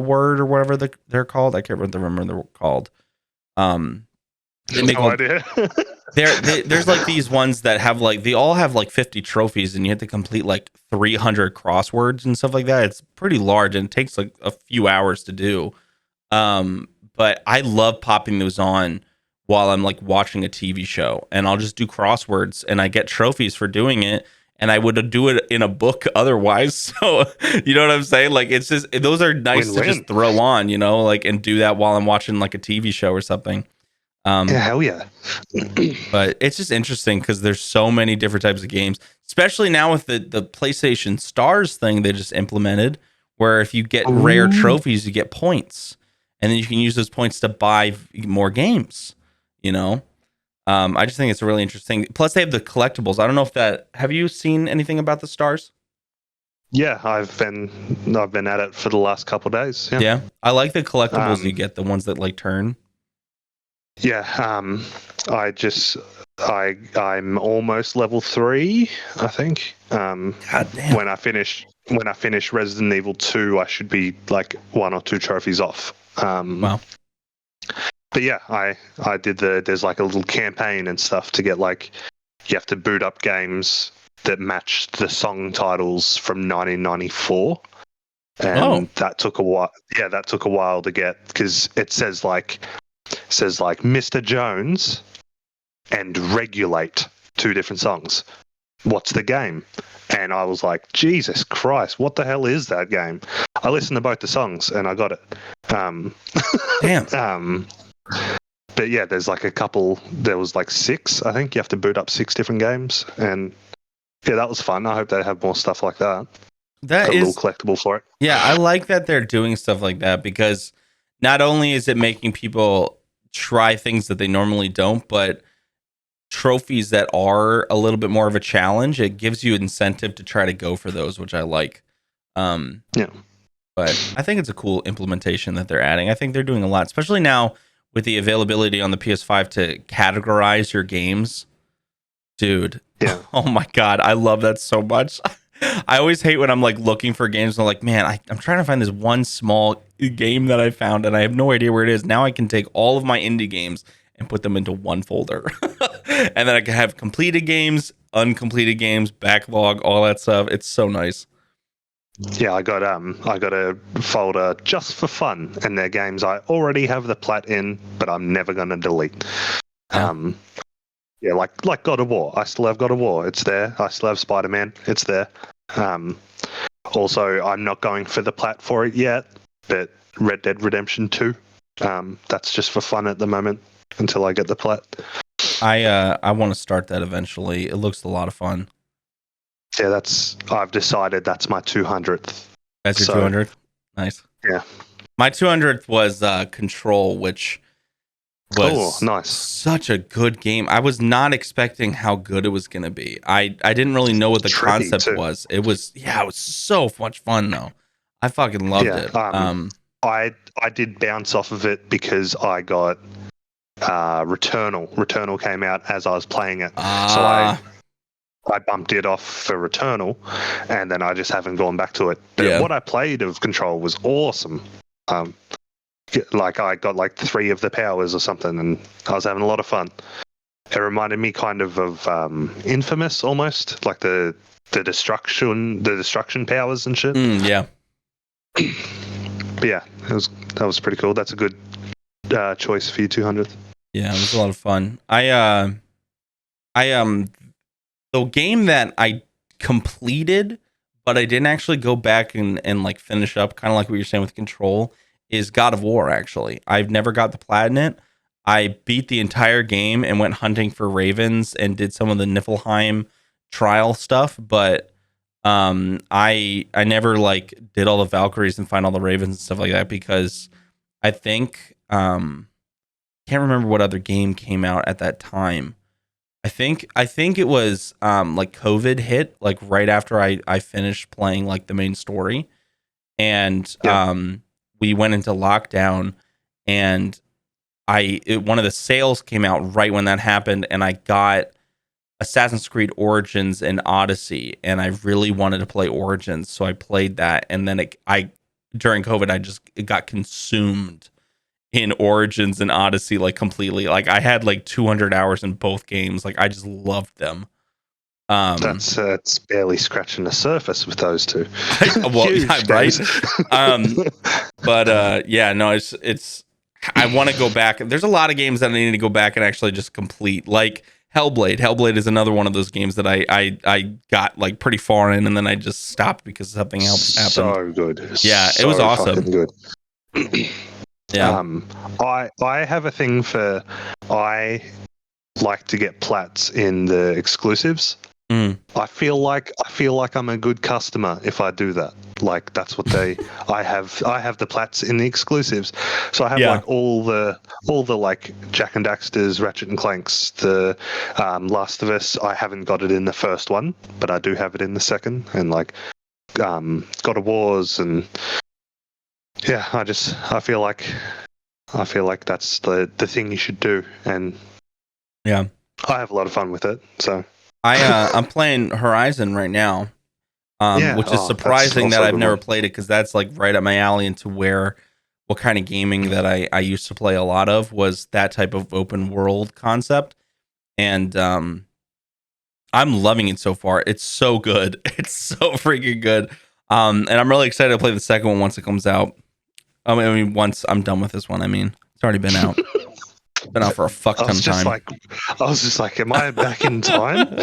Word or whatever they're called. I can't remember they're called. They make no idea. There's like these ones that have like, they all have like 50 trophies, and you have to complete like 300 crosswords and stuff like that. It's pretty large and it takes like a few hours to do. But I love popping those on while I'm like watching a TV show, and I'll just do crosswords and I get trophies for doing it. And I would do it in a book otherwise. So, you know what I'm saying? Like, it's just, those are nice to just throw on, like, and do that while I'm watching like a TV show or something. Yeah, hell yeah. But it's just interesting because there's so many different types of games, especially now with the PlayStation Stars thing they just implemented, where if you get rare trophies, you get points, and then you can use those points to buy more games. You know, I just think it's really interesting. Plus, they have the collectibles. I don't know if that. Have you seen anything about the Stars? Yeah, I've been at it for the last couple of days. Yeah. Yeah, I like the collectibles you Um, get, the ones that like turn. yeah. I'm almost level 3, I think. God damn. When I finish Resident Evil 2, I should be like 1 or 2 trophies off. Wow. But yeah, I did there's like a little campaign and stuff to get, like, you have to boot up games that matched the song titles from 1994. And that took a while. Yeah, that took a while to get, because it says like Mr. Jones and Regulate, 2 different songs. What's the game? And I was like, Jesus Christ, what the hell is that game? I listened to both the songs and I got it. Damn. But yeah, there's like there was like 6, I think. You have to boot up 6 different games. And yeah, that was fun. I hope they have more stuff like that. That Got a is little collectible for it. Yeah, I like that they're doing stuff like that because not only is it making people try things that they normally don't, but trophies that are a little bit more of a challenge, it gives you incentive to try to go for those, which I like. Yeah. But I think it's a cool implementation that they're adding. I think they're doing a lot, especially now with the availability on the PS5 to categorize your games. Dude. Yeah. Oh my God. I love that so much. I always hate when I'm like looking for games and I'm like, man, I'm trying to find this one small game that I found and I have no idea where it is. Now I can take all of my indie games and put them into one folder. And then I can have completed games, uncompleted games, backlog, all that stuff. It's so nice. Yeah, I got a folder just for fun, and they're games I already have the plat in, but I'm never going to delete. Yeah. Yeah, like God of War. I still have God of War. It's there. I still have Spider-Man. It's there. Also, I'm not going for the plat for it yet, but Red Dead Redemption 2. That's just for fun at the moment until I get the plat. I want to start that eventually. It looks a lot of fun. Yeah, I've decided that's my 200th. That's your 200th? Nice. Yeah. My 200th was Control, which was nice. Such a good game. I was not expecting how good it was going to be. I didn't really know what the concept was. It was so much fun though. I fucking loved it. I did bounce off of it because I got Returnal. Returnal came out as I was playing it. So I bumped it off for Returnal, and then I just haven't gone back to it. But what I played of Control was awesome. Like I got like 3 of the powers or something, and I was having a lot of fun. It reminded me kind of Infamous almost, like the destruction powers and shit. Yeah. But yeah, that was pretty cool. That's a good choice for you 200th. Yeah, it was a lot of fun. The game that I completed, but I didn't actually go back and like finish up, kind of like what you're saying with Control, is God of War. Actually, I've never got the plat in it. I beat the entire game and went hunting for ravens and did some of the Niflheim trial stuff, but I never like did all the Valkyries and find all the ravens and stuff like that because I think can't remember what other game came out at that time. I think it was like COVID hit like right after I finished playing like the main story, and we went into lockdown, and one of the sales came out right when that happened, and I got Assassin's Creed Origins and Odyssey, and I really wanted to play Origins, so I played that, and then during COVID it got consumed in Origins and Odyssey like completely. Like I had like 200 hours in both games. Like I just loved them. That's barely scratching the surface with those two. Well, yeah, right. But yeah, no, it's. I want to go back. There's a lot of games that I need to go back and actually just complete. Like Hellblade. Hellblade is another one of those games that I got like pretty far in, and then I just stopped because something else happened. So good. Yeah, it was awesome. Good. Yeah. I have a thing for I like to get plats in the exclusives. Mm. I feel like I'm a good customer if I do that. Like that's what they. I have the plats in the exclusives, so I have Yeah. like all the like Jack and Daxter's, Ratchet and Clanks, the Last of Us. I haven't got it in the first one, but I do have it in the second, and like God of Wars, and yeah, I feel like that's the thing you should do, and Yeah. I have a lot of fun with it. So I'm playing Horizon right now. yeah, Which is oh, that's surprising that also a I've good never one. played it because that's like right up my alley into what kind of gaming that I used to play a lot of was that type of open world concept. And I'm loving it so far. It's so good. It's so freaking good. And I'm really excited to play the second one once it comes out. I mean, once I'm done with this one, I mean, it's already been out. Been out for a fuck ton of time. I was just like, am I back in time?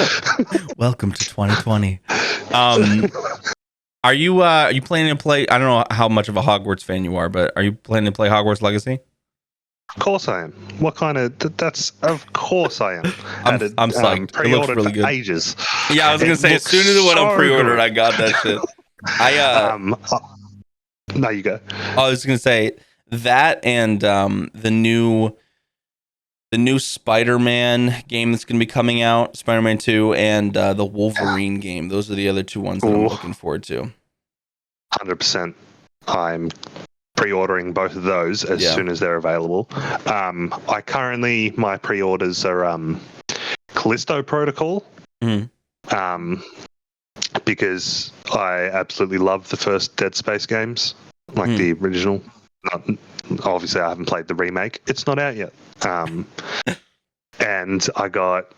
Welcome to 2020. Are you planning to play? I don't know how much of a Hogwarts fan you are, but are you planning to play Hogwarts Legacy? Of course I am. What kind of? That's of course I am. I'm psyched. It looks Pre-ordered really for good. ages. Yeah, I was gonna say as soon as it went on pre-order, I got that shit. No, you go. I was gonna say that and the new Spider-Man game that's gonna be coming out, Spider-Man 2, and the Wolverine game. Those are the other two ones that I'm looking forward to. 100%. I'm pre-ordering both of those as soon as they're available. I currently my pre-orders are Callisto Protocol. Mm-hmm. Because I absolutely love the first Dead Space games, like the original. Obviously, I haven't played the remake. It's not out yet. And I got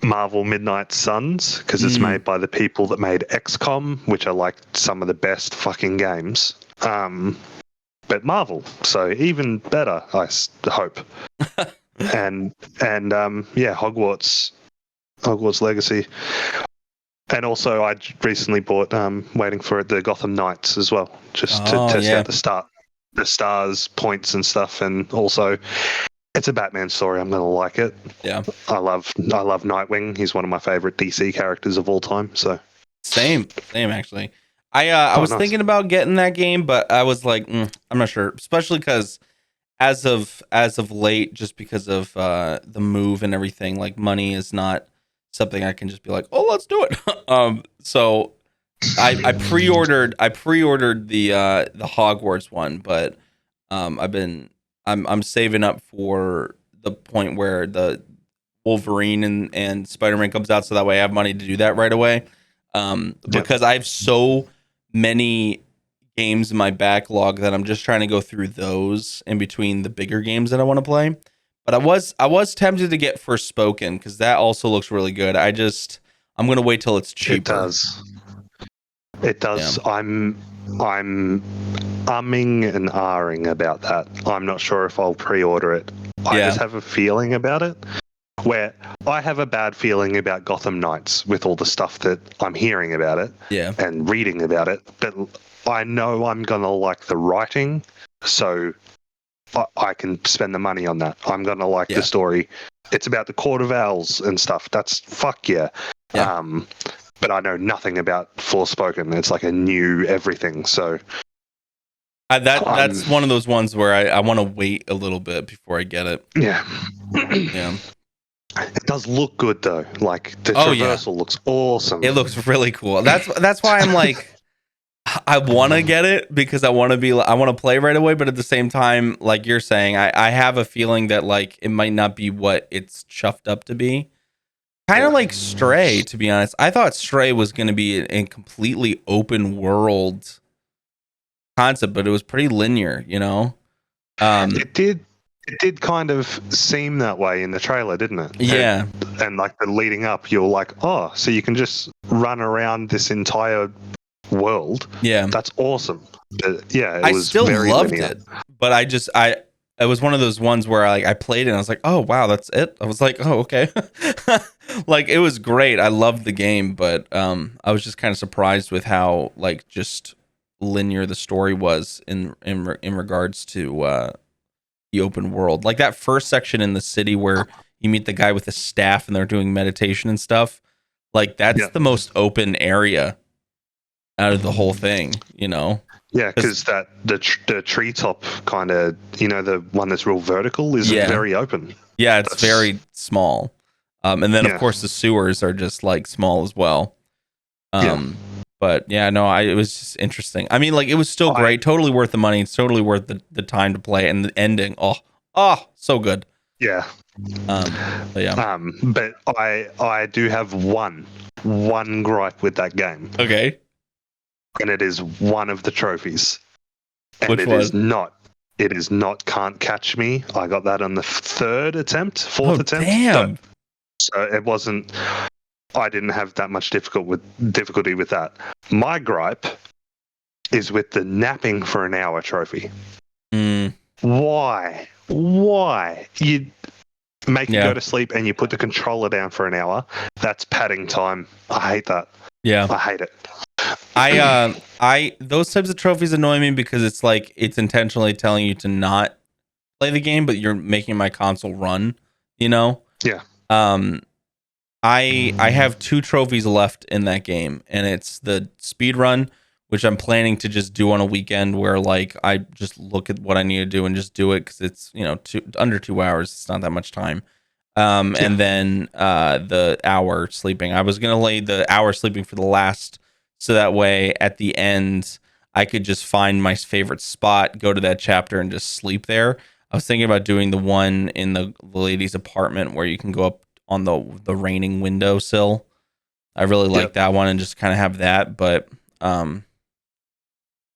Marvel Midnight Suns because it's made by the people that made XCOM, which are like some of the best fucking games. But Marvel, so even better, I hope. and yeah, Hogwarts Legacy. And also, I recently bought, waiting for it, the Gotham Knights as well, just to test out the stars, points, and stuff. And also, it's a Batman story. I'm gonna like it. Yeah, I love Nightwing. He's one of my favorite DC characters of all time. So same actually. I was thinking about getting that game, but I was like, I'm not sure, especially because as of late, just because of the move and everything, like money is not something I can just be like, oh, let's do it. So I pre-ordered the Hogwarts one, but I'm saving up for the point where the Wolverine and Spider-Man comes out, so that way I have money to do that right away. Because I have so many games in my backlog that I'm just trying to go through those in between the bigger games that I want to play. But I was tempted to get Forspoken because that also looks really good. I'm gonna wait till it's cheaper. It does. Yeah. I'm umming and ahhing about that. I'm not sure if I'll pre-order it. I just have a feeling about it. Where I have a bad feeling about Gotham Knights with all the stuff that I'm hearing about it and reading about it. But I know I'm gonna like the writing, so I can spend the money on that. I'm gonna like the story. It's about the Court of Owls and stuff. That's fuck yeah. But I know nothing about Forspoken. It's like a new everything. So that's one of those ones where I want to wait a little bit before I get it. Yeah. Yeah. It does look good though. Like the traversal looks awesome. It looks really cool. That's why I'm like, I want to get it because I want to play right away. But at the same time, like you're saying, I have a feeling that like it might not be what it's chuffed up to be. Kind of like Stray, to be honest. I thought Stray was going to be a completely open world concept, but it was pretty linear, you know? It did kind of seem that way in the trailer, didn't it? Yeah. And like the leading up, you're like, oh, so you can just run around this entire world. Yeah. That's awesome. But yeah, I still loved it, but it was one of those ones where I played it and I was like, oh, wow, that's it. I was like, oh, okay. Like, it was great. I loved the game, but I was just kind of surprised with how, like, just linear the story was in regards to the open world. Like that first section in the city where you meet the guy with the staff and they're doing meditation and stuff. Like that's the most open area out of the whole thing, you know? Yeah, because the treetop kind of, the one that's real vertical is very open. Yeah, it's very small. And then of course the sewers are just like small as well. But yeah, no, it was just interesting. I mean, like it was still great, totally worth the money. It's totally worth the time to play, and the ending, so good. Yeah. But yeah. But I do have one gripe with that game. Okay. And it is one of the trophies. And Which it one? is not Can't Catch Me. I got that on the fourth attempt. Damn. So it wasn't. I didn't have that much difficulty with that. My gripe is with the napping for an hour trophy. Why? You make it go to sleep and you put the controller down for an hour. That's padding time. I hate that. Yeah. I hate it. Those types of trophies annoy me because it's like it's intentionally telling you to not play the game, but you're making my console run, you know? Yeah. I have 2 trophies left in that game, and it's the speed run, which I'm planning to just do on a weekend where like I just look at what I need to do and just do it because it's under 2 hours. It's not that much time. And then the hour sleeping. I was gonna lay the hour sleeping for the last, so that way at the end I could just find my favorite spot, go to that chapter, and just sleep there. I was thinking about doing the one in the lady's apartment where you can go up on the raining windowsill. I really like that one and just kind of have that, but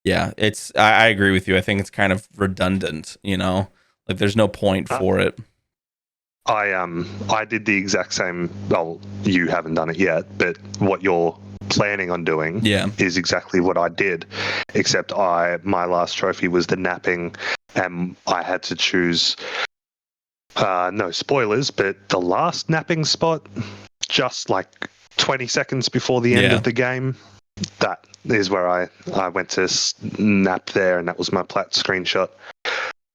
yeah, I agree with you. I think it's kind of redundant, like there's no point for it. I did the exact same. Well, you haven't done it yet, but what you're planning on doing is exactly what I did, except my last trophy was the napping, and I had to choose no spoilers, but the last napping spot, just like 20 seconds before the end of the game, that is where I went to nap there, and that was my plat screenshot.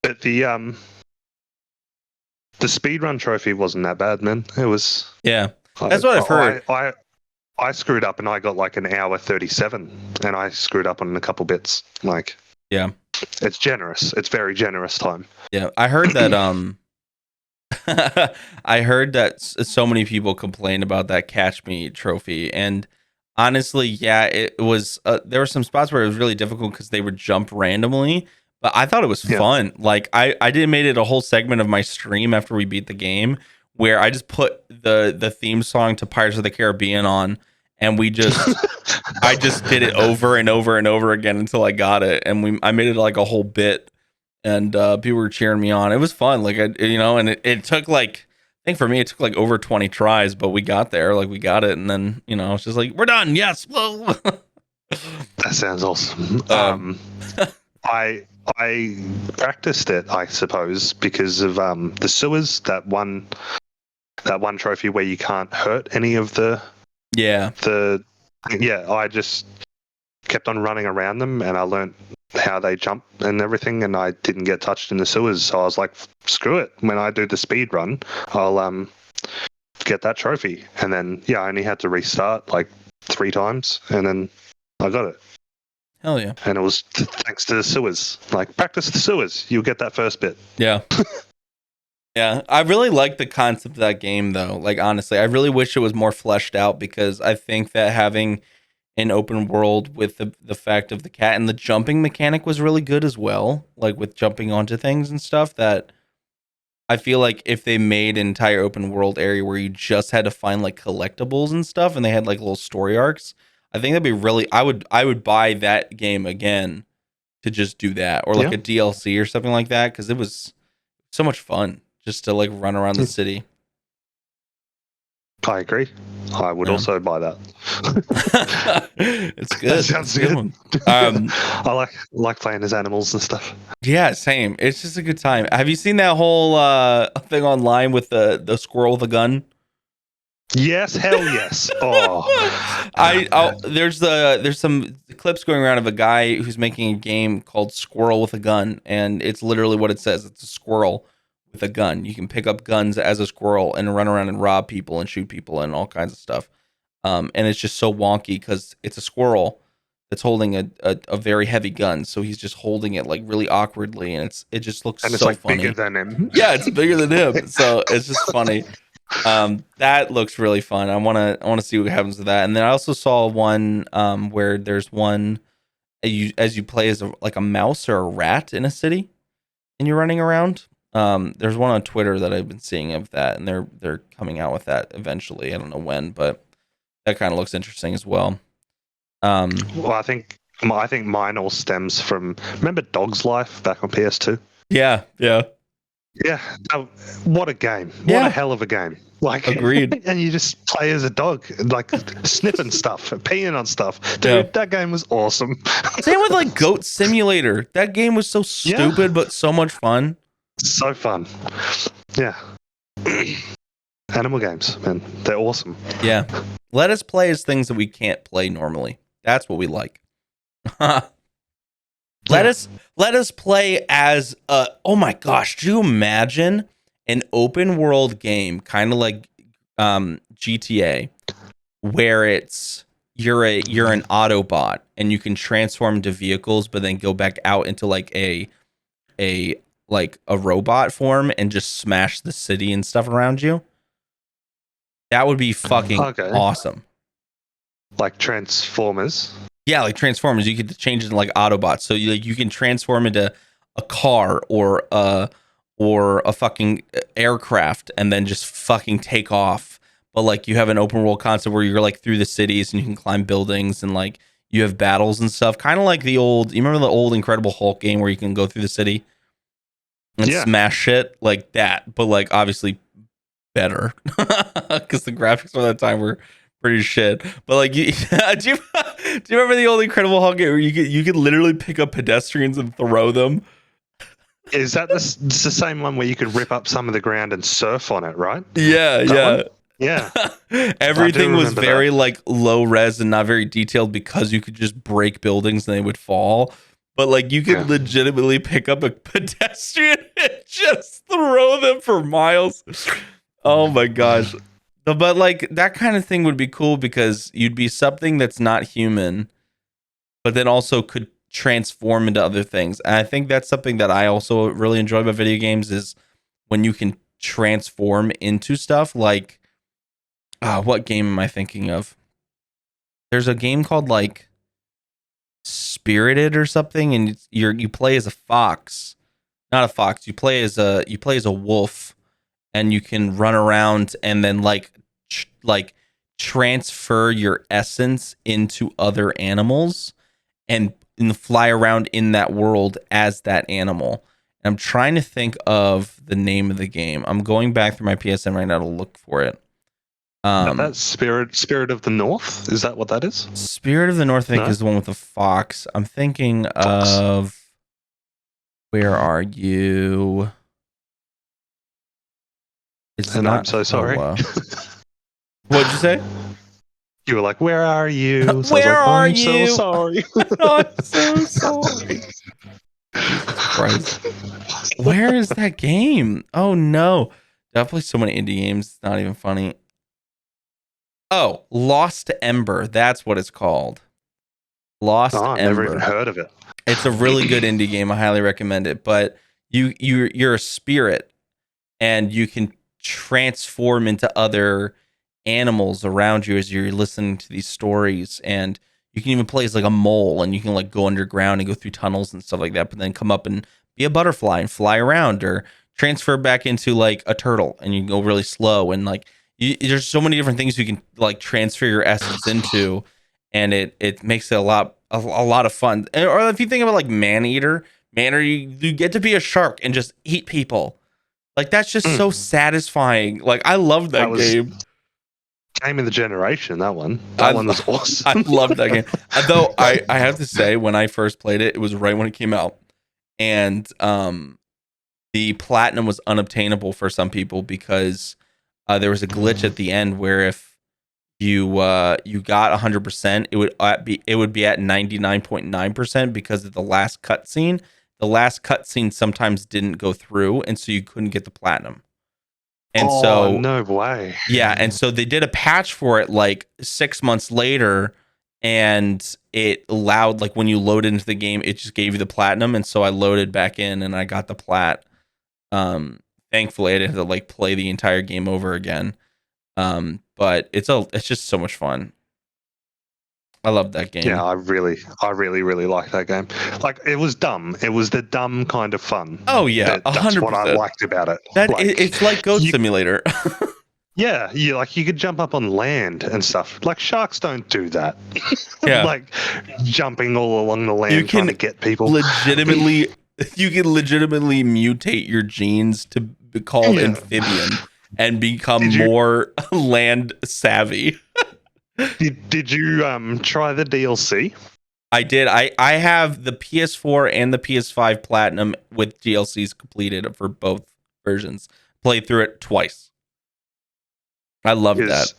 But the speedrun trophy wasn't that bad, man. It was... Yeah, that's what I've heard. I screwed up and I got like an hour 37, and I screwed up on a couple bits. Like, yeah, it's generous. It's very generous time. Yeah, I heard that I heard that so many people complained about that Catch Me trophy, and honestly, yeah, it was. There were some spots where it was really difficult because they would jump randomly, but I thought it was fun. Like I did made it a whole segment of my stream after we beat the game where I just put the theme song to Pirates of the Caribbean on, and I just did it over and over and over again until I got it, and I made it like a whole bit. And people were cheering me on. It was fun, like and it took like, I think for me it took like over 20 tries, but we got there, like we got it, and then it's just like we're done. Yes, whoa. That sounds awesome. I practiced it, I suppose, because of the sewers. That one trophy where you can't hurt any of the I just kept on running around them, and I learnt how they jump and everything, and I didn't get touched in the sewers, so I was like, screw it, when I do the speed run I'll get that trophy. And then I only had to restart like 3 times, and then I got it. Hell yeah. And it was thanks to the sewers. Like, practice the sewers, you'll get that first bit. Yeah. Yeah, I really like the concept of that game though. Like, honestly, I really wish it was more fleshed out, because I think that having an open world with the fact of the cat and the jumping mechanic was really good as well, like with jumping onto things and stuff, that I feel like if they made an entire open world area where you just had to find like collectibles and stuff, and they had like little story arcs, I think that'd be really, I would buy that game again to just do that, or like a DLC or something like that, because it was so much fun just to like run around the city. I agree. I would also buy that. It's good. That sounds good. I like playing as animals and stuff. Yeah, same. It's just a good time. Have you seen that whole thing online with the squirrel with a gun? Yes, hell yes. Oh, There's some clips going around of a guy who's making a game called Squirrel with a Gun, and it's literally what it says. It's a squirrel with a gun. You can pick up guns as a squirrel and run around and rob people and shoot people and all kinds of stuff. And it's just so wonky because it's a squirrel that's holding a very heavy gun, so he's just holding it like really awkwardly, and it just looks and it's so like funny. bigger than him. Yeah, it's bigger than him, so it's just funny. That looks really fun. I wanna see what happens to that. And then I also saw one where there's one as you play as like a mouse or a rat in a city, and you're running around. There's one on Twitter that I've been seeing of that, and they're coming out with that eventually. I don't know when, but that kind of looks interesting as well. Well, I think mine all stems from, remember Dog's Life back on PS2? Yeah. Yeah. What a game. What Yeah. a hell of a game. Like, Agreed. And you just play as a dog, like sniffing stuff, peeing on stuff. Dude, Yeah. that game was awesome. Same with like Goat Simulator. That game was so stupid, but so much fun. So fun. Yeah. Animal games, man. They're awesome. Yeah. Let us play as things that we can't play normally. That's what we like. Let us play as oh my gosh, do you imagine an open world game kind of like GTA where it's you're an Autobot and you can transform into vehicles but then go back out into like a robot form and just smash the city and stuff around you? That would be fucking awesome. Like Transformers. Yeah, like Transformers. You could change it into like Autobots. So you can transform into a car or a fucking aircraft and then just fucking take off. But like you have an open world concept where you're like through the cities and you can climb buildings and like you have battles and stuff. Kind of like you remember the old Incredible Hulk game where you can go through the city and smash shit like that, but like obviously better because the graphics for that time were pretty shit. But like, do you remember the old Incredible Hulk game where you could literally pick up pedestrians and throw them? Is that it's the same one where you could rip up some of the ground and surf on it, right? Yeah. Yeah. Everything was very like low res and not very detailed because you could just break buildings and they would fall. But like you could legitimately pick up a pedestrian and just throw them for miles. Oh my gosh. But like that kind of thing would be cool because you'd be something that's not human, but then also could transform into other things. And I think that's something that I also really enjoy about video games is when you can transform into stuff. Like, what game am I thinking of? There's a game called like Spirited or something, and you play as a fox, not a fox. You play as a wolf, and you can run around and then like transfer your essence into other animals and fly around in that world as that animal. And I'm trying to think of the name of the game. I'm going back through my PSN right now to look for it. That's Spirit of the North? Is that what that is? Spirit of the North, I think, is the one with the fox. I'm thinking of... Where are you? I'm so sorry. What'd you say? You were like, "Where are you?" So Where are I'm you? so sorry. I'm so sorry. Christ. Where is that game? Oh no. I play so many indie games. It's not even funny. Oh, Lost Ember. That's what it's called. Lost Ember. I've never even heard of it. It's a really good indie game. I highly recommend it. But you're a spirit, and you can transform into other animals around you as you're listening to these stories. And you can even play as like a mole, and you can like go underground and go through tunnels and stuff like that. But then come up and be a butterfly and fly around, or transfer back into like a turtle, and you go really slow. And like there's so many different things you can like transfer your essence into, and it makes it a lot of fun. Or if you think about like Maneater, you get to be a shark and just eat people. Like that's just so satisfying. Like I love that game. Game of the generation, that one. That one was awesome. I love that game. Though I have to say, when I first played it, it was right when it came out. And the platinum was unobtainable for some people because there was a glitch at the end where if you got 100%, it would be at 99.9% because of the last cutscene. The last cutscene sometimes didn't go through, and so you couldn't get the platinum. And Oh, so no way. yeah, and so they did a patch for it like 6 months later, and it allowed, like, when you load into the game, it just gave you the platinum, and so I loaded back in and I got the plat. Thankfully, I didn't have to like play the entire game over again. But it's just so much fun. I love that game. Yeah, I really, really like that game. Like, it was dumb. It was the dumb kind of fun. Oh yeah, That's what I 100%. liked about it. It's like Goat Simulator. Yeah, you could jump up on land and stuff. Like, sharks don't do that. Yeah. Like, jumping all along the land trying to get people. You can legitimately mutate your genes to be called amphibian and become more land savvy. Did you try the DLC? I did. I have the PS4 and the PS5 Platinum with DLCs completed for both versions. Played through it twice. I loved that.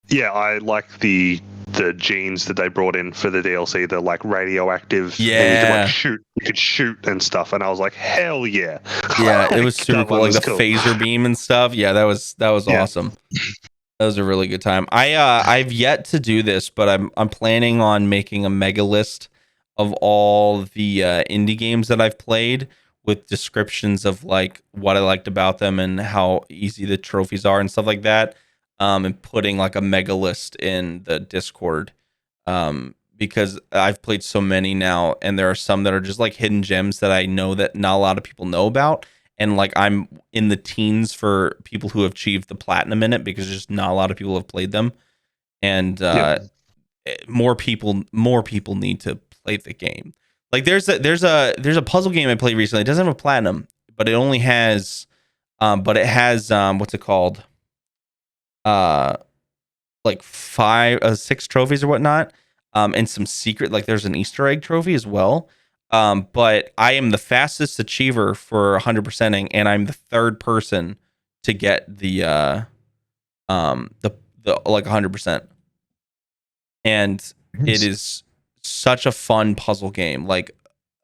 Yeah, I like the genes that they brought in for the DLC. The like radioactive. Yeah, you could shoot and stuff, and I was like, hell yeah. Yeah, it was super cool. Like the phaser beam and stuff. Yeah, that was awesome. That was a really good time. I've yet to do this, but I'm planning on making a mega list of all the indie games that I've played with descriptions of like what I liked about them and how easy the trophies are and stuff like that. And putting like a mega list in the Discord. Because I've played so many now, and there are some that are just like hidden gems that I know that not a lot of people know about. And like I'm in the teens for people who have achieved the platinum in it because just not a lot of people have played them. And more people need to play the game. Like there's a puzzle game I played recently. It doesn't have a platinum, but it only has what's it called? Like 6 trophies or whatnot. And some secret, like there's an Easter egg trophy as well. But I am the fastest achiever for 100%ing, and I'm the third person to get the like 100%. And it is such a fun puzzle game. Like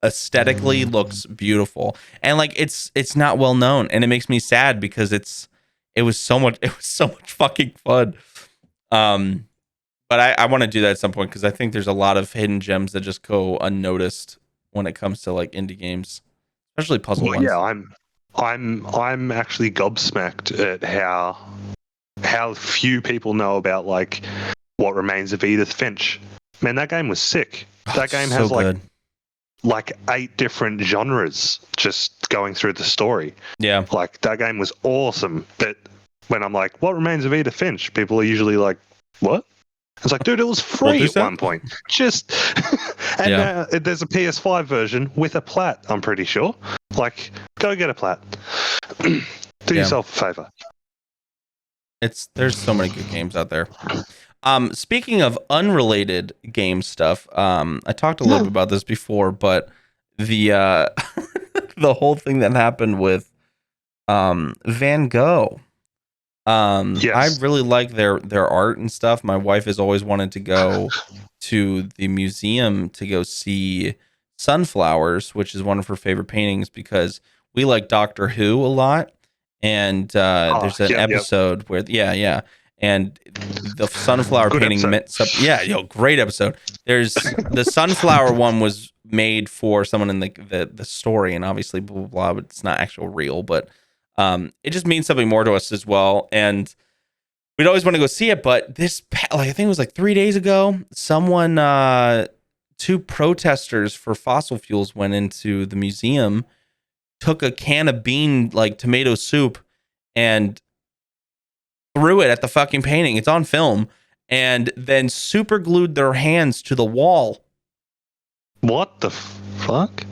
aesthetically looks beautiful, and like it's not well known, and it makes me sad because it was so much fucking fun. But I want to do that at some point because I think there's a lot of hidden gems that just go unnoticed when it comes to like indie games, especially puzzle ones. Yeah, I'm actually gobsmacked at how few people know about like What Remains of Edith Finch. Man, that game was sick. That game has so like 8 different genres just going through the story. Yeah, like that game was awesome. But when I'm like, What Remains of Edith Finch, people are usually like, what? It's like, dude, it was free at one point. Just and there's a PS5 version with a plat, I'm pretty sure. Like, go get a plat. Do yourself a favor. There's so many good games out there. Speaking of unrelated game stuff, I talked a little bit about this before, but the the whole thing that happened with Van Gogh. Yes. I really like their art and stuff. My wife has always wanted to go to the museum to go see Sunflowers, which is one of her favorite paintings because we like Doctor Who a lot. And there's an episode where and the sunflower painting meant something. Yeah, great episode. There's the sunflower one was made for someone in the story, and obviously blah blah blah, but it's not actual real, but it just means something more to us as well. And we'd always want to go see it, but this, like, I think it was like 3 days ago, someone 2 protesters for fossil fuels went into the museum, took a can of tomato soup and threw it at the fucking painting. It's on film. And then super glued their hands to the wall. What the fuck?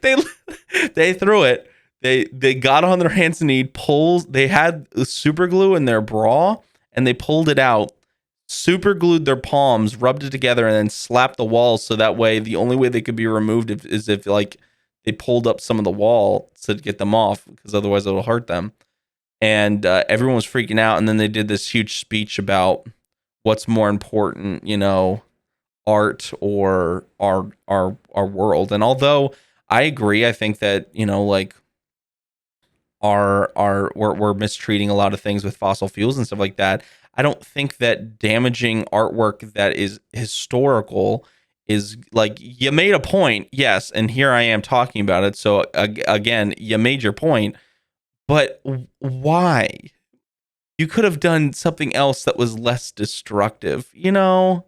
They threw it. They got on their hands and knees, they had super glue in their bra, and they pulled it out, super glued their palms, rubbed it together, and then slapped the walls so that way the only way they could be removed is if like they pulled up some of the wall to get them off, because otherwise it'll hurt them. and everyone was freaking out. And then they did this huge speech about what's more important, art or our world. And although I agree, I think that like we're mistreating a lot of things with fossil fuels and stuff like that. I don't think that damaging artwork that is historical is like, you made a point, yes, and here I am talking about it. So again, you made your point, but why? You could have done something else that was less destructive, I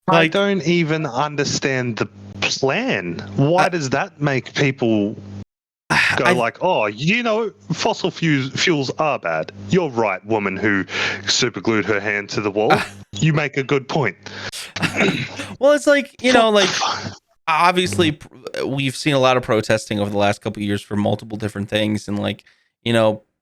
Like, don't even understand the plan. Why does that make people go like, oh, fossil fuels are bad? You're right, woman who superglued her hand to the wall. You make a good point. well, it's like, like obviously we've seen a lot of protesting over the last couple of years for multiple different things, and like,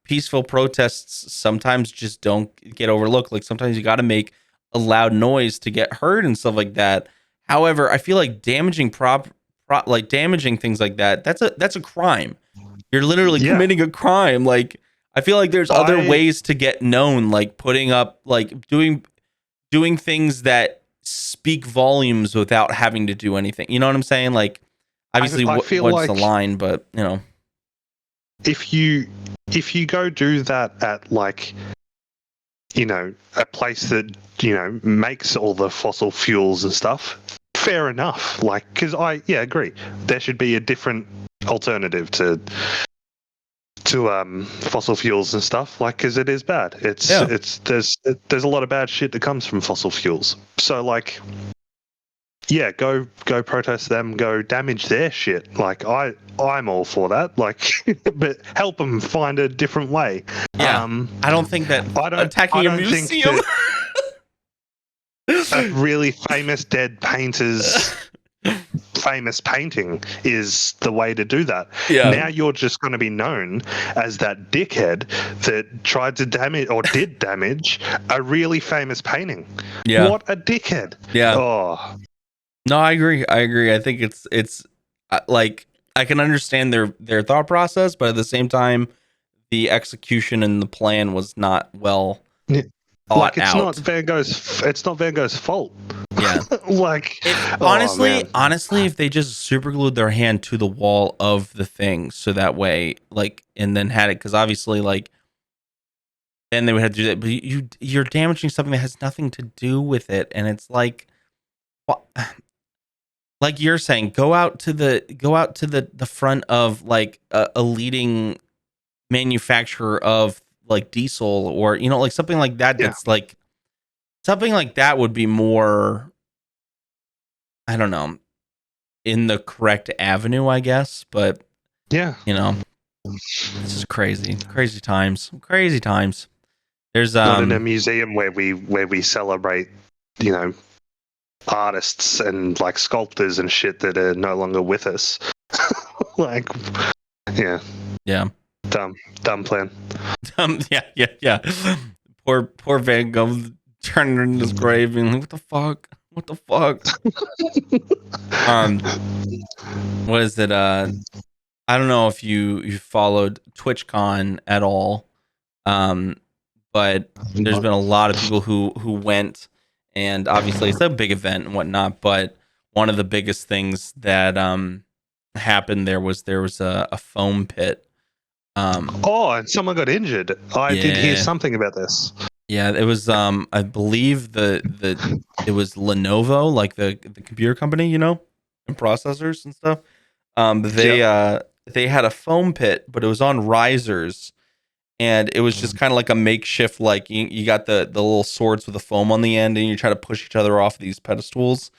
peaceful protests sometimes just don't get overlooked. Like sometimes you got to make a loud noise to get heard and stuff like that. However, I feel like damaging damaging things like that, that's a crime. You're literally committing a crime. Like, I feel like there's other ways to get known, like putting up, like doing things that speak volumes without having to do anything. You know what I'm saying? Like, obviously, I feel what's like the line? But if you go do that at like, a place that makes all the fossil fuels and stuff, fair enough. Like, because I agree, there should be a different alternative to fossil fuels and stuff, like, because it is bad. There's a lot of bad shit that comes from fossil fuels. So like, go protest them, go damage their shit. Like, I'm all for that. Like, but help them find a different way. Yeah, I don't think that attacking a museum, a really famous dead painter's famous painting is the way to do that. Yeah. Now you're just going to be known as that dickhead that tried to damage or did damage a really famous painting. Yeah. What a dickhead. Yeah. Oh. No, I agree. I think it's like, I can understand their thought process, but at the same time, the execution and the plan was not well thought it's out. not Van Gogh's fault. Yeah. Like, honestly, if they just super glued their hand to the wall of the thing, so that way, like, and then had it, because obviously, like, then they would have to do that. But you're damaging something that has nothing to do with it, and it's like, like you're saying, go out to the front of like a leading manufacturer of like diesel, or like something like that. Yeah. That's like, something like that would be more, I don't know, in the correct avenue, I guess. But yeah, this is crazy times. There's not in a museum where we celebrate, artists and like sculptors and shit that are no longer with us. Like, yeah, dumb plan. Yeah. Poor Van Gogh turning in his grave and like, what the fuck? What is it? I don't know if you followed TwitchCon at all, but there's been a lot of people who went, and obviously it's a big event and whatnot. But one of the biggest things that happened there was a foam pit. And someone got injured. I did hear something about this. Yeah, it was I believe it was Lenovo, like the computer company, and processors and stuff. They had a foam pit, but it was on risers, and it was just kind of like a makeshift, like you got the little swords with the foam on the end, and you try to push each other off these pedestals,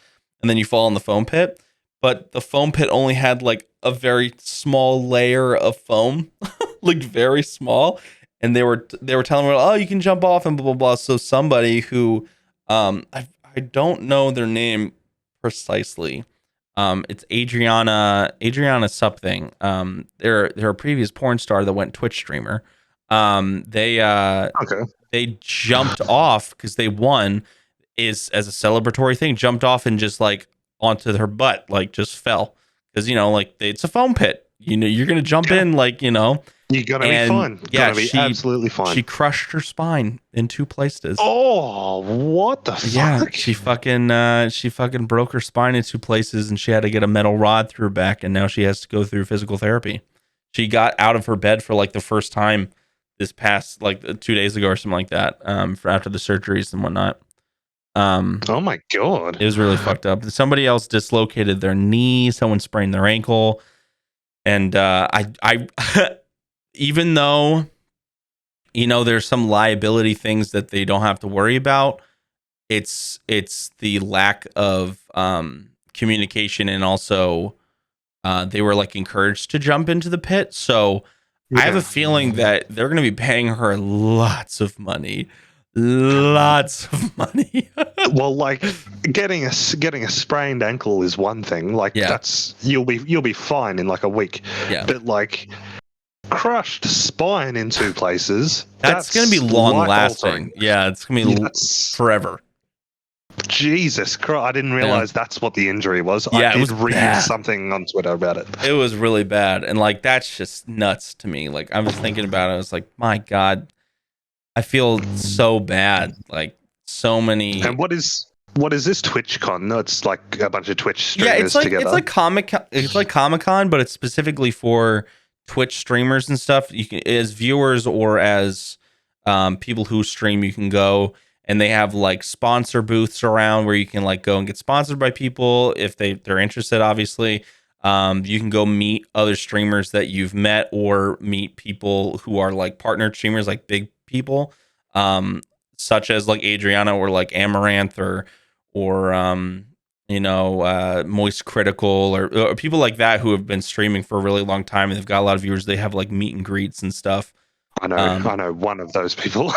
and then you fall in the foam pit. But the foam pit only had like a very small layer of foam, like very small. And they were telling me, oh, you can jump off and blah blah blah. So somebody who I don't know their name precisely. It's Adriana something. They're a previous porn star that went Twitch streamer. They jumped off because they won, is as a celebratory thing, jumped off and just like onto her butt, like just fell because like it's a foam pit. You're gonna jump in, like You're gonna be And fine. yeah, Gonna be absolutely fine. she crushed her spine in 2 places. Oh, what the Yeah, fuck? she fucking broke her spine in 2 places, and she had to get a metal rod through her back, and now she has to go through physical therapy. She got out of her bed for like the first time this past like 2 days ago or something like that. For after the surgeries and whatnot. Oh my god. It was really fucked up. Somebody else dislocated their knee. Someone sprained their ankle, and I even though there's some liability things that they don't have to worry about. It's the lack of communication, and also they were like encouraged to jump into the pit. So I have a feeling that they're going to be paying her lots of money. Lots of money. Well, like getting a sprained ankle is one thing. Like that's you'll be fine in like a week. Yeah. But like crushed spine in 2 places. That's going to be long lasting. Yeah, it's going to be forever. Jesus Christ! I didn't realize that's what the injury was. Yeah, I did read something on Twitter about it. It was really bad, and like that's just nuts to me. Like I was thinking about it, I was like, my God, I feel so bad. Like so many. And what is this TwitchCon? No, it's like a bunch of Twitch streamers together. It's like Comic-Con, but it's specifically for Twitch streamers and stuff. You can, as viewers or as people who stream, you can go. And they have like sponsor booths around where you can like go and get sponsored by people if they're interested, obviously. You can go meet other streamers that you've met, or meet people who are like partner streamers, like big people, such as like Adriana or like Amaranth or Moist Critical or people like that who have been streaming for a really long time and they've got a lot of viewers. They have like meet and greets and stuff. I know one of those people.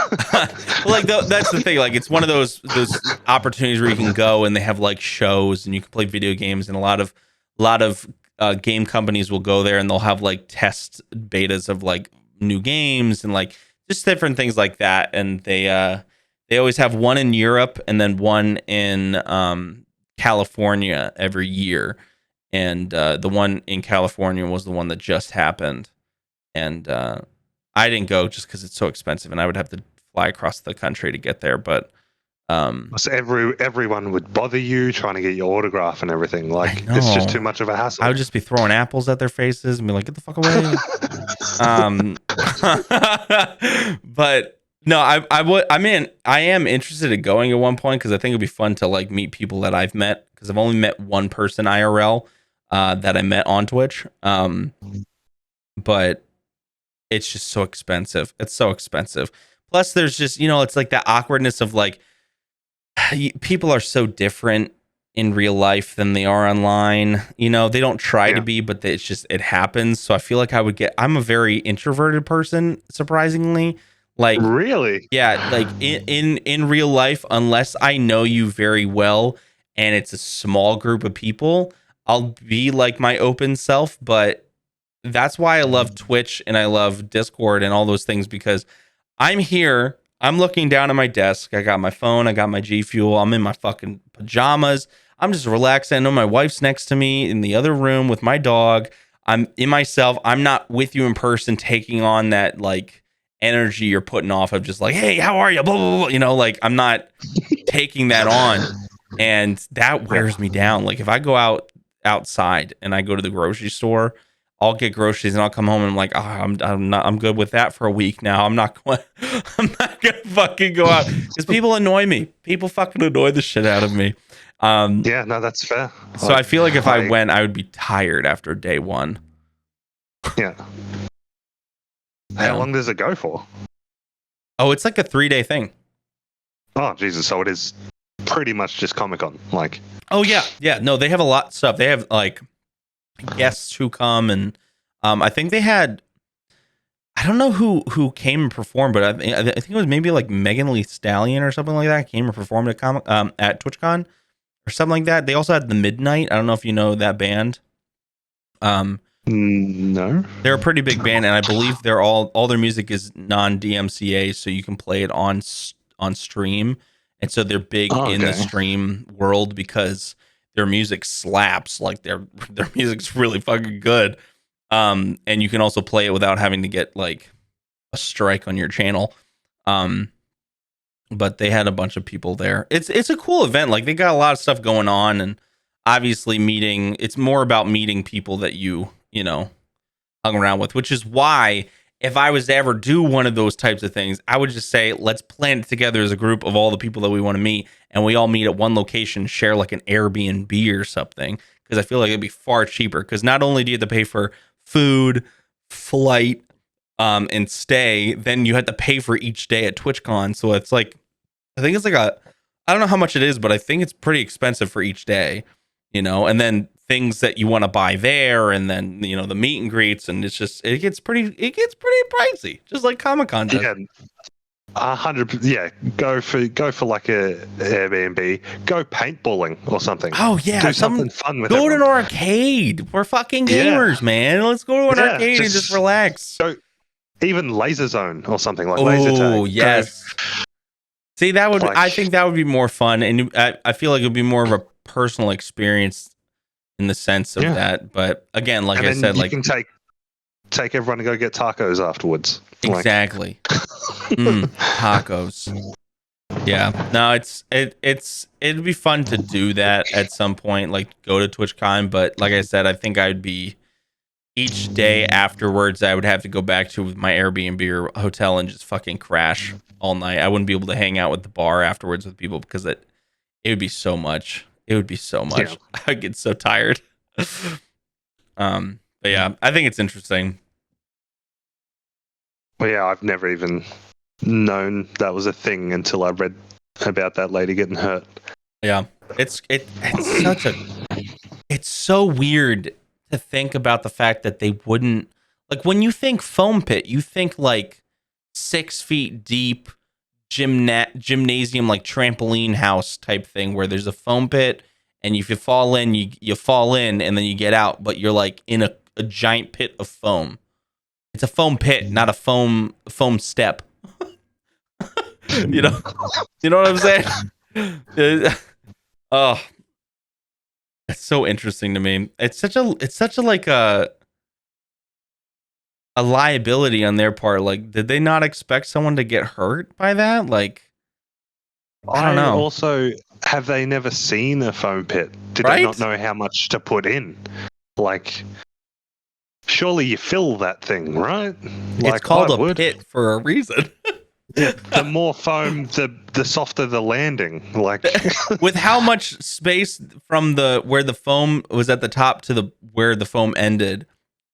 Like that's the thing. Like it's one of those opportunities where you can go and they have like shows and you can play video games, and a lot of game companies will go there and they'll have like test betas of like new games and like just different things like that. And they always have one in Europe and then one in California every year. And the one in California was the one that just happened, and I didn't go just because it's so expensive, and I would have to fly across the country to get there. But so everyone would bother you trying to get your autograph and everything. Like it's just too much of a hassle. I would just be throwing apples at their faces and be like, "Get the fuck away!" But no, I am interested in going at one point because I think it'd be fun to like meet people that I've met, because I've only met one person IRL that I met on Twitch. But it's just so expensive. It's so expensive. Plus, there's just, it's like that awkwardness of like, people are so different in real life than they are online. They don't try to be, but it happens. So I feel like I'm a very introverted person, surprisingly. Like, really? Yeah. Like in real life, unless I know you very well and it's a small group of people, I'll be like my open self, but that's why I love Twitch and I love Discord and all those things, because I'm here, I'm looking down at my desk, I got my phone, I got my G Fuel, I'm in my fucking pajamas, I'm just relaxing. I know my wife's next to me in the other room with my dog. I'm in myself. I'm not with you in person taking on that like energy you're putting off of just like, hey, how are you? Blah, blah, blah. Like I'm not taking that on, and that wears me down. Like if I go outside and I go to the grocery store, I'll get groceries and I'll come home and I'm like, I'm good with that for a week now. I'm not gonna fucking go out because people annoy me. People fucking annoy the shit out of me. Yeah, no, that's fair. So I feel like if I went, I would be tired after day one. Yeah. How long does it go for? Oh, it's like a 3-day thing. Oh, Jesus. So it is pretty much just Comic-Con. Like. Oh, yeah. Yeah. No, they have a lot of stuff. They have like guests who come, and I think they had, I don't know who came and performed, but I think it was maybe like Megan Thee Stallion or something like that came and performed at TwitchCon or something like that. They also had The Midnight. I don't know if you know that band. No. They're a pretty big band, and I believe they're all their music is non-DMCA, so you can play it on stream. And so they're big in the stream world because their music slaps. Like their music's really fucking good. And you can also play it without having to get like a strike on your channel. But they had a bunch of people there. It's a cool event. Like they got a lot of stuff going on, and obviously it's more about meeting people that you know hung around with, which is why if I was to ever do one of those types of things, I would just say let's plan it together as a group of all the people that we want to meet, and we all meet at one location, share like an Airbnb or something, because I feel like it'd be far cheaper, because not only do you have to pay for food, flight, and stay, then you have to pay for each day at TwitchCon. So it's like, I think it's like I don't know how much it is, but I think it's pretty expensive for each day, and then things that you want to buy there, and then, the meet and greets, and it gets pretty pricey, just like Comic-Con does. Yeah. 100%. Yeah, go for like a Airbnb. Go paintballing or something. Oh yeah, do something fun with it. Go to an arcade. We're fucking gamers, man. Let's go to an arcade and just relax. Go, even Laser Zone or something like laser tag. Oh yes. See, that would I think that would be more fun, and I feel like it would be more of a personal experience in the sense of that. But again, like I said, you can take everyone to go get tacos afterwards. Exactly. Tacos. Yeah. No, it'd be fun to do that at some point, like go to TwitchCon, but like I said, I think I'd be each day afterwards I would have to go back to my Airbnb or hotel and just fucking crash all night. I wouldn't be able to hang out with the bar afterwards with people because it would be so much. It would be so much. Yeah. I'd get so tired. But yeah, I think it's interesting. Well, yeah, I've never even known that was a thing until I read about that lady getting hurt. Yeah, it's so weird to think about the fact that they wouldn't, like, when you think foam pit, you think like 6 feet deep gymnasium, like trampoline house type thing where there's a foam pit, and if you fall in, you fall in, and then you get out, but you're like in a giant pit of foam. It's a foam pit, not a foam step. You know what I'm saying? Oh, it's so interesting to me. It's such a like a liability on their part. Like, did they not expect someone to get hurt by that? Like, I don't know. Also, have they never seen a foam pit? Did they not know how much to put in? Like, surely you fill that thing, right? Like, it's called a pit for a reason. Yeah, the more foam, the softer the landing. Like, with how much space from where the foam was at the top to where the foam ended,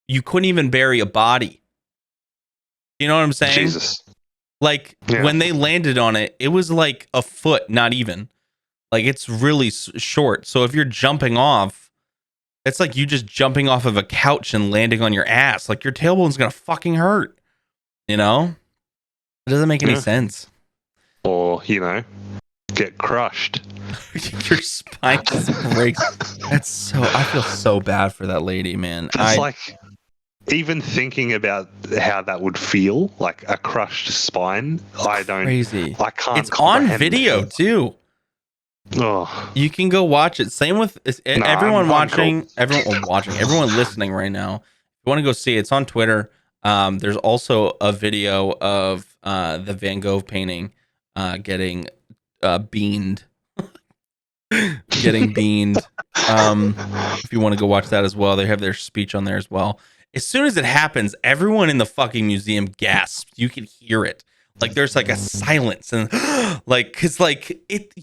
you couldn't even bury a body. You know what I'm saying? Jesus. Like, when they landed on it, it was like a foot, not even. Like, it's really short. So if you're jumping off, it's like you just jumping off of a couch and landing on your ass. Like, your tailbone's gonna fucking hurt. You know? It doesn't make any sense. Or, get crushed. Your spine just breaks. I feel so bad for that lady, man. It's like, even thinking about how that would feel, like a crushed spine, crazy. I can't. It's on video too. Oh. You can go watch it. Same with everyone watching, everyone listening right now. If you want to go see it, it's on Twitter. There's also a video of the Van Gogh painting getting beamed. Getting beamed. If you want to go watch that as well, they have their speech on there as well. As soon as it happens, everyone in the fucking museum gasps. You can hear it. Like, there's like a silence, and like, cause like it,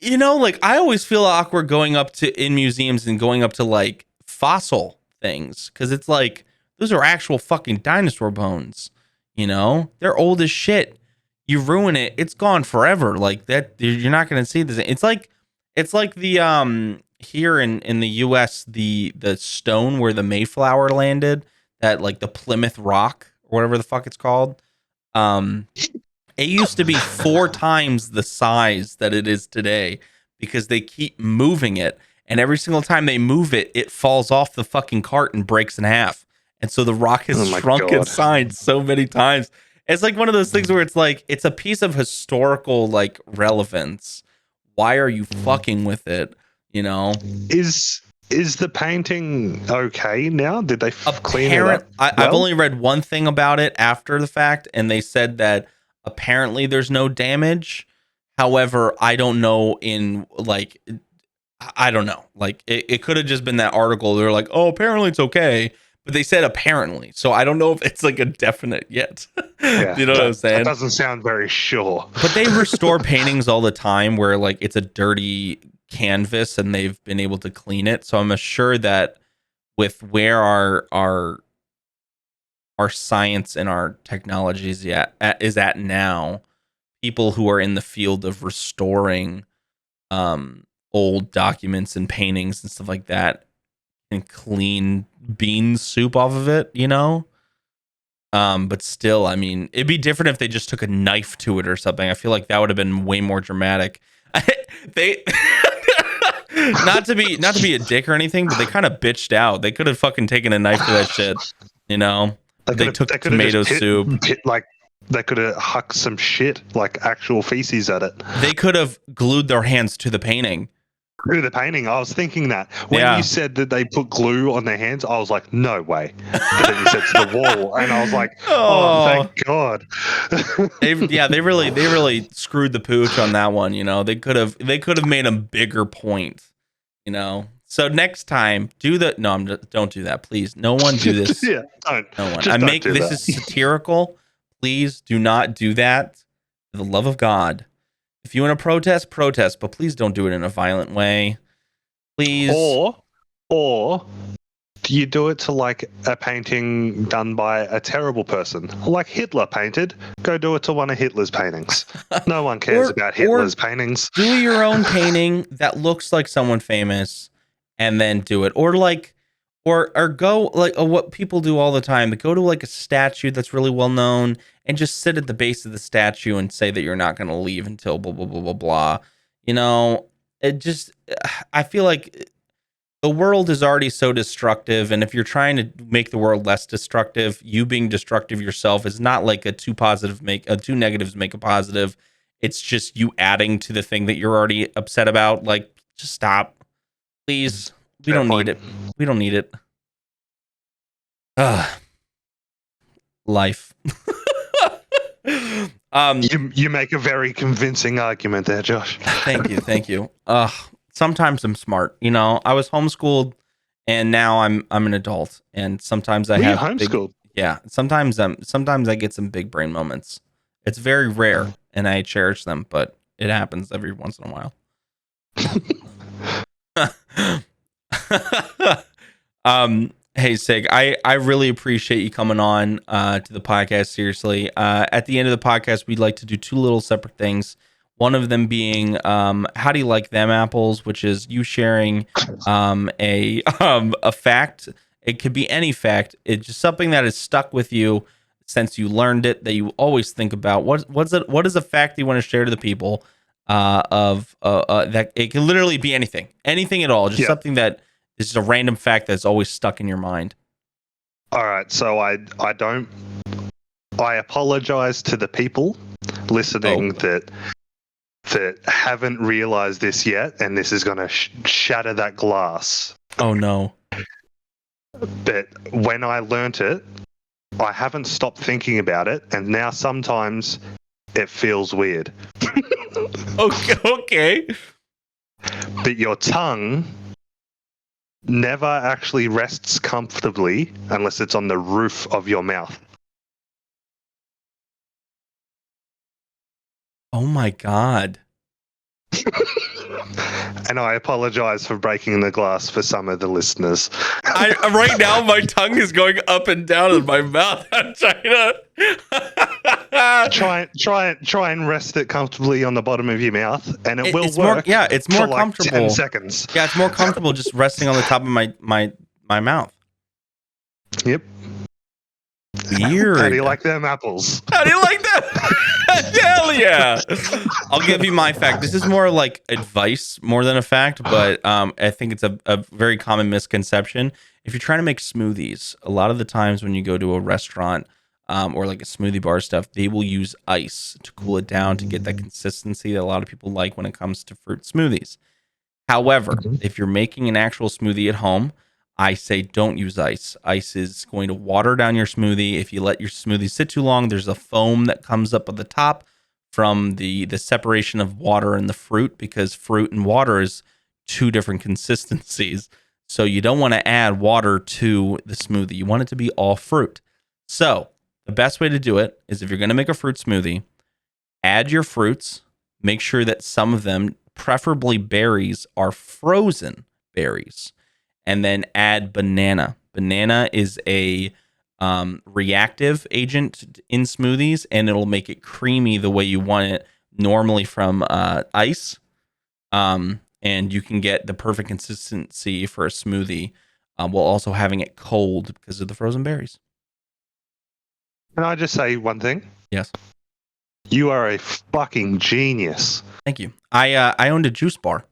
like, I always feel awkward going up in museums and going up to like fossil things, because it's like, those are actual fucking dinosaur bones. They're old as shit. You ruin it, it's gone forever. Like that, you're not gonna see this. It's like the here in the US, the stone where the Mayflower landed, that like the Plymouth Rock or whatever the fuck it's called. It used to be 4 times the size that it is today, because they keep moving it, and every single time they move it, it falls off the fucking cart and breaks in half. And so the rock has shrunk in size so many times. It's like one of those things where it's like, it's a piece of historical like relevance. Why are you fucking with it? Is Is the painting okay now? Did they clean it up? I've only read one thing about it after the fact, and they said that apparently there's no damage. However, I don't know I don't know. Like it could have just been that article. They're like, oh, apparently it's okay. But they said apparently. So I don't know if it's like a definite yet. Yeah, you know what I'm saying? That doesn't sound very sure. But they restore paintings all the time where like it's a dirty canvas and they've been able to clean it. So I'm assured that with where our science and our technology is at now, people who are in the field of restoring old documents and paintings and stuff like that and clean bean soup off of it, you know? But still, I mean, it'd be different if they just took a knife to it or something. I feel like that would have been way more dramatic. They not to be a dick or anything, but they kind of bitched out. They could have fucking taken a knife to that shit, you know? They took tomato soup. They could have hucked some shit, like actual feces at it. They could have glued their hands to the painting. Through the painting, I was thinking that when you said that they put glue on their hands, I was like, no way. But then you said to the wall, and I was like, oh thank God. they really screwed the pooch on that one. You know, they could have made a bigger point. You know, so next time don't do that, please. No one do this. Yeah, don't. No one. This is satirical. Please do not do that. For the love of God. If you want to protest, but please don't do it in a violent way. Please. Or do you do it to like a painting done by a terrible person? Like Hitler painted, go do it to one of Hitler's paintings. No one cares about Hitler's paintings. Do your own painting that looks like someone famous and then do it. Or go like what people do all the time. Go to like a statue that's really well known and just sit at the base of the statue and say that you're not going to leave until blah, blah, blah, blah, blah. You know, I feel like the world is already so destructive. And if you're trying to make the world less destructive, you being destructive yourself is not like two negatives make a positive. It's just you adding to the thing that you're already upset about. Like, just stop. Please. We don't need it. We don't need it. Life. You make a very convincing argument there, Josh. Thank you. Sometimes I'm smart. You know, I was homeschooled, and now I'm an adult, and sometimes I have homeschooled. Sometimes I get some big brain moments. It's very rare, and I cherish them, but it happens every once in a while. Hey Sig, I really appreciate you coming on to the podcast. Seriously, at the end of the podcast, we'd like to do two little separate things. One of them being how do you like them apples, which is you sharing a fact. It could be any fact. It's just something that has stuck with you since you learned it, that you always think about. What is a fact you want to share to the people that it can literally be anything at all, just something that is just a random fact that's always stuck in your mind. All right, so I apologize to the people listening that haven't realized this yet, and this is going to shatter that glass. Oh no. But when I learnt it, I haven't stopped thinking about it, and now sometimes it feels weird. Okay. But your tongue never actually rests comfortably unless it's on the roof of your mouth. Oh my God. And I apologize for breaking the glass for some of the listeners. Right now, my tongue is going up and down in my mouth. I'm trying to try and rest it comfortably on the bottom of your mouth, and it will work. It's more for comfortable. 10 seconds. Yeah, it's more comfortable just resting on the top of my mouth. Yep. Weird. How do you like them apples? How do you like that? Hell yeah. I'll give you my fact. This is more like advice more than a fact, but I think it's a very common misconception. If you're trying to make smoothies, a lot of the times when you go to a restaurant or like a smoothie bar stuff, they will use ice to cool it down to get that consistency that a lot of people like when it comes to fruit smoothies. However, Mhm. if you're making an actual smoothie at home, I say don't use ice. Ice is going to water down your smoothie. If you let your smoothie sit too long, there's a foam that comes up at the top from the separation of water and the fruit, because fruit and water is two different consistencies. So you don't want to add water to the smoothie. You want it to be all fruit. So the best way to do it is, if you're going to make a fruit smoothie, add your fruits. Make sure that some of them, preferably berries, are frozen berries, and then add banana. Banana is a reactive agent in smoothies, and it'll make it creamy the way you want it normally from ice. And you can get the perfect consistency for a smoothie while also having it cold because of the frozen berries. Can I just say one thing? Yes. You are a fucking genius. Thank you. I owned a juice bar,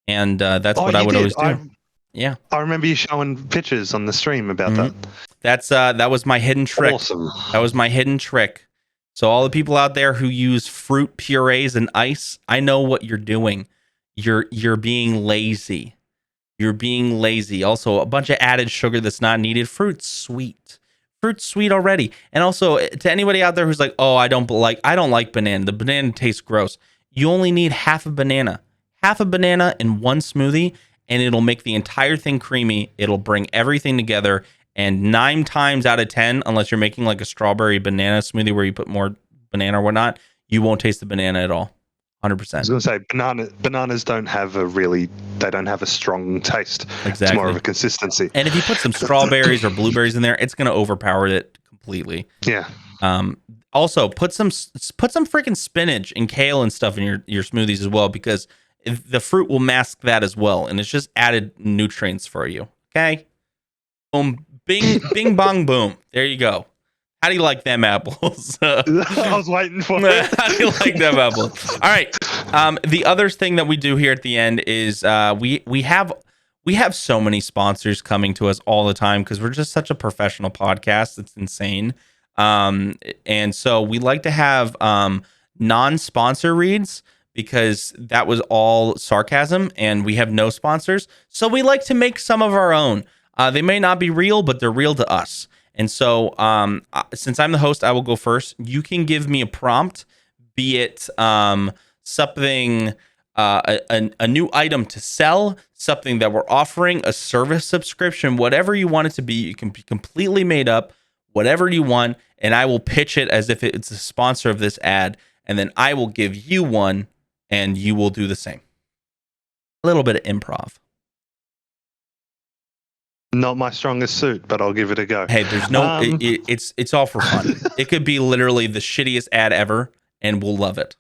and that's what I would always do. Yeah. I remember you showing pictures on the stream about that. That was my hidden trick. Awesome. That was my hidden trick. So all the people out there who use fruit purees and ice, I know what you're doing. You're being lazy. You're being lazy. Also, a bunch of added sugar that's not needed. Fruit's sweet. Fruit's sweet already. And also, to anybody out there who's like, "Oh, I don't like banana. The banana tastes gross." You only need half a banana. Half a banana in one smoothie, and it'll make the entire thing creamy. It'll bring everything together. And 9 times out of 10, unless you're making like a strawberry banana smoothie where you put more banana or whatnot, you won't taste the banana at all. 100%. I was going to say bananas don't have a strong taste. Exactly. It's more of a consistency. And if you put some strawberries or blueberries in there, it's going to overpower it completely. Yeah. Also, put some freaking spinach and kale and stuff in your smoothies as well, because the fruit will mask that as well, and it's just added nutrients for you. Okay. Boom, bing, bong, boom. There you go. How do you like them apples? I was waiting for it. How do you like them apples? All right. The other thing that we do here at the end is we have so many sponsors coming to us all the time because we're just such a professional podcast. It's insane. And so we like to have non-sponsor reads, because that was all sarcasm and we have no sponsors. So we like to make some of our own. They may not be real, but they're real to us. And so since I'm the host, I will go first. You can give me a prompt, be it something, a new item to sell, something that we're offering, a service subscription, whatever you want it to be. It can be completely made up, whatever you want, and I will pitch it as if it's a sponsor of this ad, and then I will give you one, and you will do the same. A little bit of improv. Not my strongest suit, but I'll give it a go. Hey, there's no. It's all for fun. It could be literally the shittiest ad ever, and we'll love it.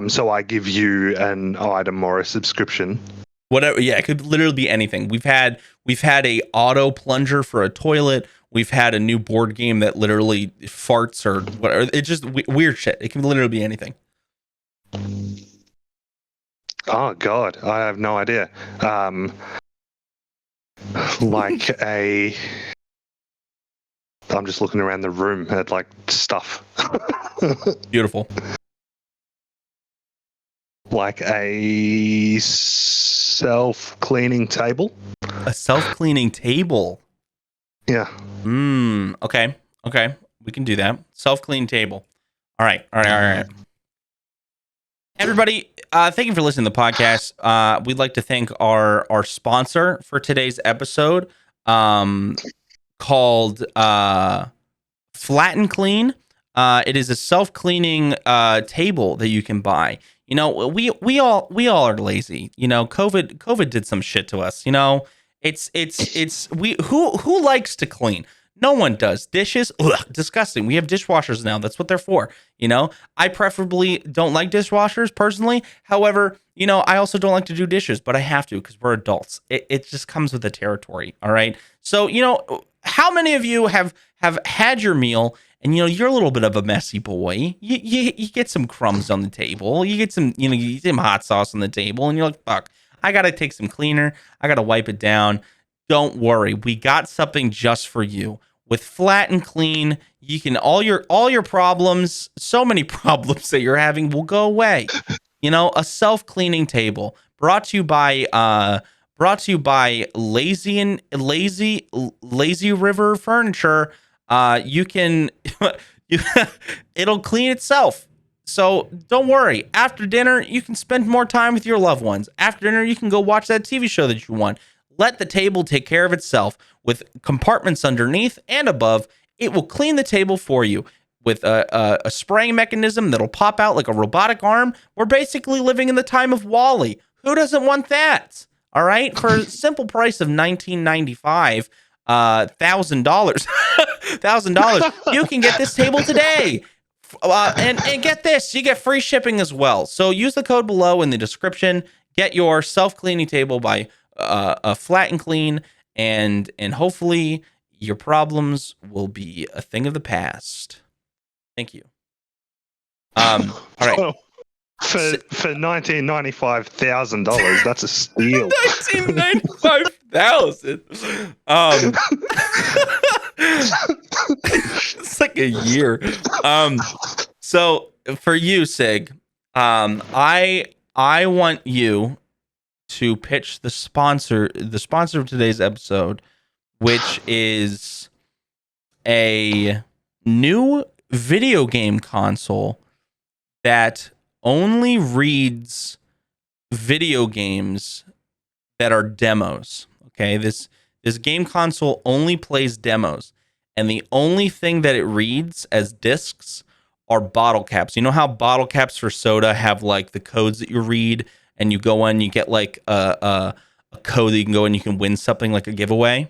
So I give you an item or a subscription. Whatever. Yeah, it could literally be anything. We've had a auto plunger for a toilet. We've had a new board game that literally farts or whatever. It's just weird shit. It can literally be anything. Oh God, I have no idea. I'm just looking around the room at like stuff. Beautiful. Like a self-cleaning table. A self-cleaning table. Yeah. Okay. We can do that. Self-clean table. All right. Everybody, thank you for listening to the podcast. We'd like to thank our sponsor for today's episode, called Flat and Clean. It is a self-cleaning table that you can buy. You know, we all are lazy. You know, COVID did some shit to us. You know, who likes to clean? No one does. Dishes, disgusting. We have dishwashers now. That's what they're for. You know, I preferably don't like dishwashers personally. However, you know, I also don't like to do dishes, but I have to because we're adults. It just comes with the territory. All right. So, you know, how many of you have had your meal and, you know, you're a little bit of a messy boy. You get some crumbs on the table. You get some, you know, you get some hot sauce on the table and you're like, fuck, I got to take some cleaner. I got to wipe it down. Don't worry. We got something just for you. with Flat and Clean, you can all your problems, so many problems that you're having will go away. A self-cleaning table brought to you by Lazy River Furniture. You can it'll clean itself. So don't worry. After dinner, you can spend more time with your loved ones. After dinner, you can go watch that TV show that you want. Let the table take care of itself. With compartments underneath and above, it will clean the table for you. With a spraying mechanism that'll pop out like a robotic arm. We're basically living in the time of Wall-E. Who doesn't want that? All right, for a simple price of $19.95, $1,000, you can get this table today. And get this, you get free shipping as well. So use the code below in the description. Get your self-cleaning table by Flat and Clean, and hopefully your problems will be a thing of the past. Thank you. All right. Oh, for $1995,000, that's a steal. 1995,000. It's like a year. So for you, Sig, I want you to pitch the sponsor of today's episode, which is a new video game console that only reads video games that are demos. Okay, this game console only plays demos, and the only thing that it reads as discs are bottle caps. You know how bottle caps for soda have like the codes that you read, and you go in, you get like a code that you can go in, you can win something like a giveaway.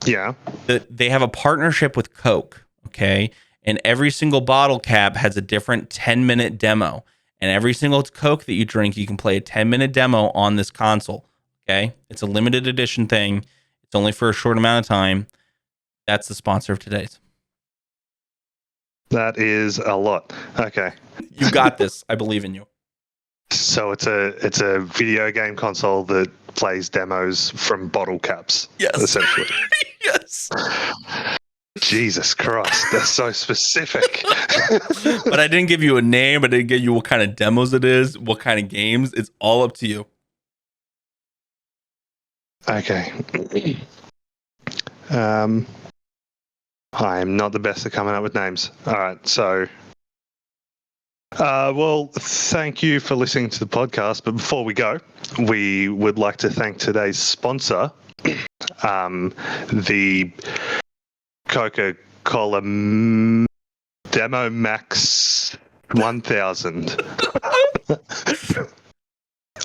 Yeah, they have a partnership with Coke. Okay. And every single bottle cap has a different 10-minute demo. And every single Coke that you drink, you can play a 10-minute demo on this console. Okay? It's a limited edition thing. It's only for a short amount of time. That's the sponsor of today's. that is a lot. Okay. You got this. I believe in you. So it's a video game console that plays demos from bottle caps. Yes. Essentially. Yes. Jesus Christ, that's so specific. But I didn't give you a name. I didn't give you what kind of demos it is, what kind of games. It's all up to you. Okay. I am not the best at coming up with names. All right, so well, thank you for listening to the podcast. But before we go, we would like to thank today's sponsor, the Coca-Cola Demo Max 1000.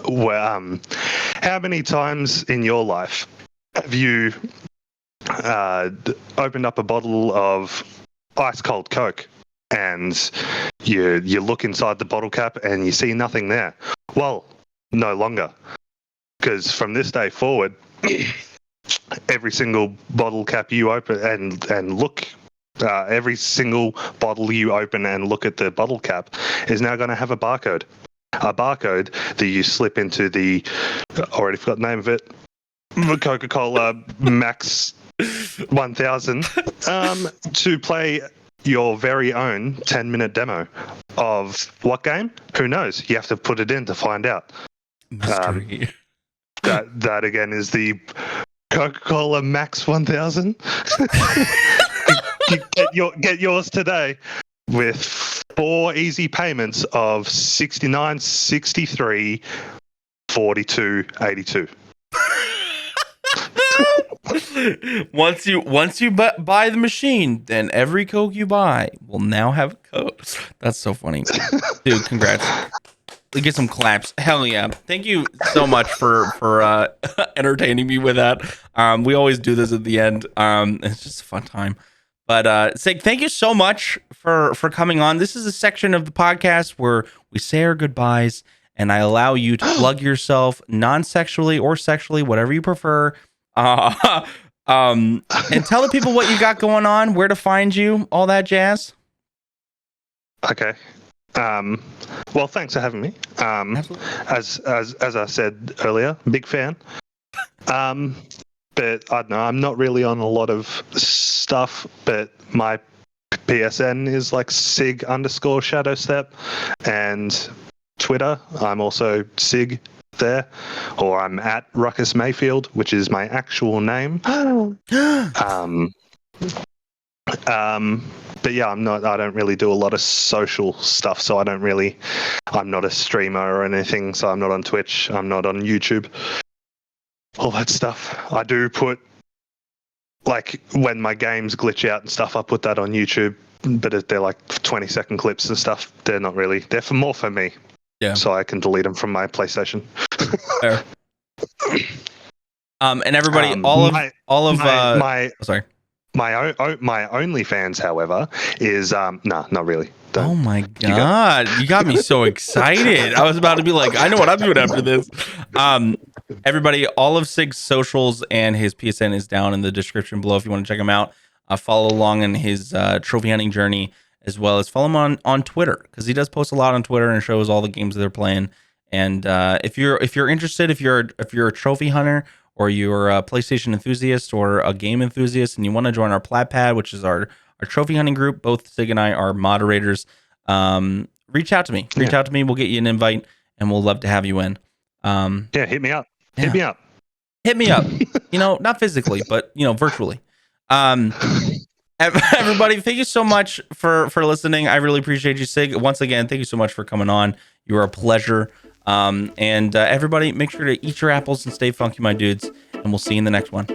Well, how many times in your life have you opened up a bottle of ice cold Coke and you look inside the bottle cap and you see nothing there? Well, no longer, because from this day forward, every single bottle cap you open and look, every single bottle you open and look at the bottle cap is now going to have a barcode that you slip into the, already forgot the name of it, Coca-Cola Max 1000, to play your very own 10-minute demo of what game? Who knows? You have to put it in to find out. Mystery. That again is the Coca-Cola Max 1000. Get yours today with 4 easy payments of $69, $63, $42, $82. Once you buy the machine, then every Coke you buy will now have a code. That's so funny. Dude, congrats. Get some claps. Hell yeah. Thank you so much for entertaining me with that. We always do this at the end. It's just a fun time. But Sig, thank you so much for coming on. This is a section of the podcast where we say our goodbyes, and I allow you to plug yourself non-sexually or sexually, whatever you prefer. And tell the people what you got going on, where to find you, all that jazz. Okay. Well, thanks for having me. As I said earlier, big fan. But but I don't know. I'm not really on a lot of stuff, but my PSN is like sig_shadowstep, and Twitter, I'm also sig there, or I'm at Ruckus Mayfield, which is my actual name. But yeah, I don't really do a lot of social stuff, so I'm not a streamer or anything, so I'm not on Twitch, I'm not on YouTube, all that stuff. I do put, like, when my games glitch out and stuff, I put that on YouTube, but they're like 20-second clips and stuff. They're not really, they're more for me. Yeah. So I can delete them from my PlayStation. Fair. And everybody, sorry. My OnlyFans, however, is not really. Oh my god, you got me so excited. I was about to be like, I know what I'm doing after this. Everybody, all of Sig's socials and his PSN is down in the description below if you want to check him out. Follow along in his trophy hunting journey, as well as follow him on Twitter, because he does post a lot on Twitter and shows all the games that they're playing. And if you're interested, if you're a trophy hunter, or you're a PlayStation enthusiast or a game enthusiast, and you want to join our Plat Pad, which is our trophy hunting group, both Sig and I are moderators. Reach out to me. Reach out to me. We'll get you an invite, and we'll love to have you in. Hit me up. Yeah. Hit me up. Hit me up. Not physically, but virtually. Everybody, thank you so much for listening. I really appreciate you, Sig. Once again, thank you so much for coming on. You are a pleasure. And everybody, make sure to eat your apples and stay funky, my dudes. And we'll see you in the next one.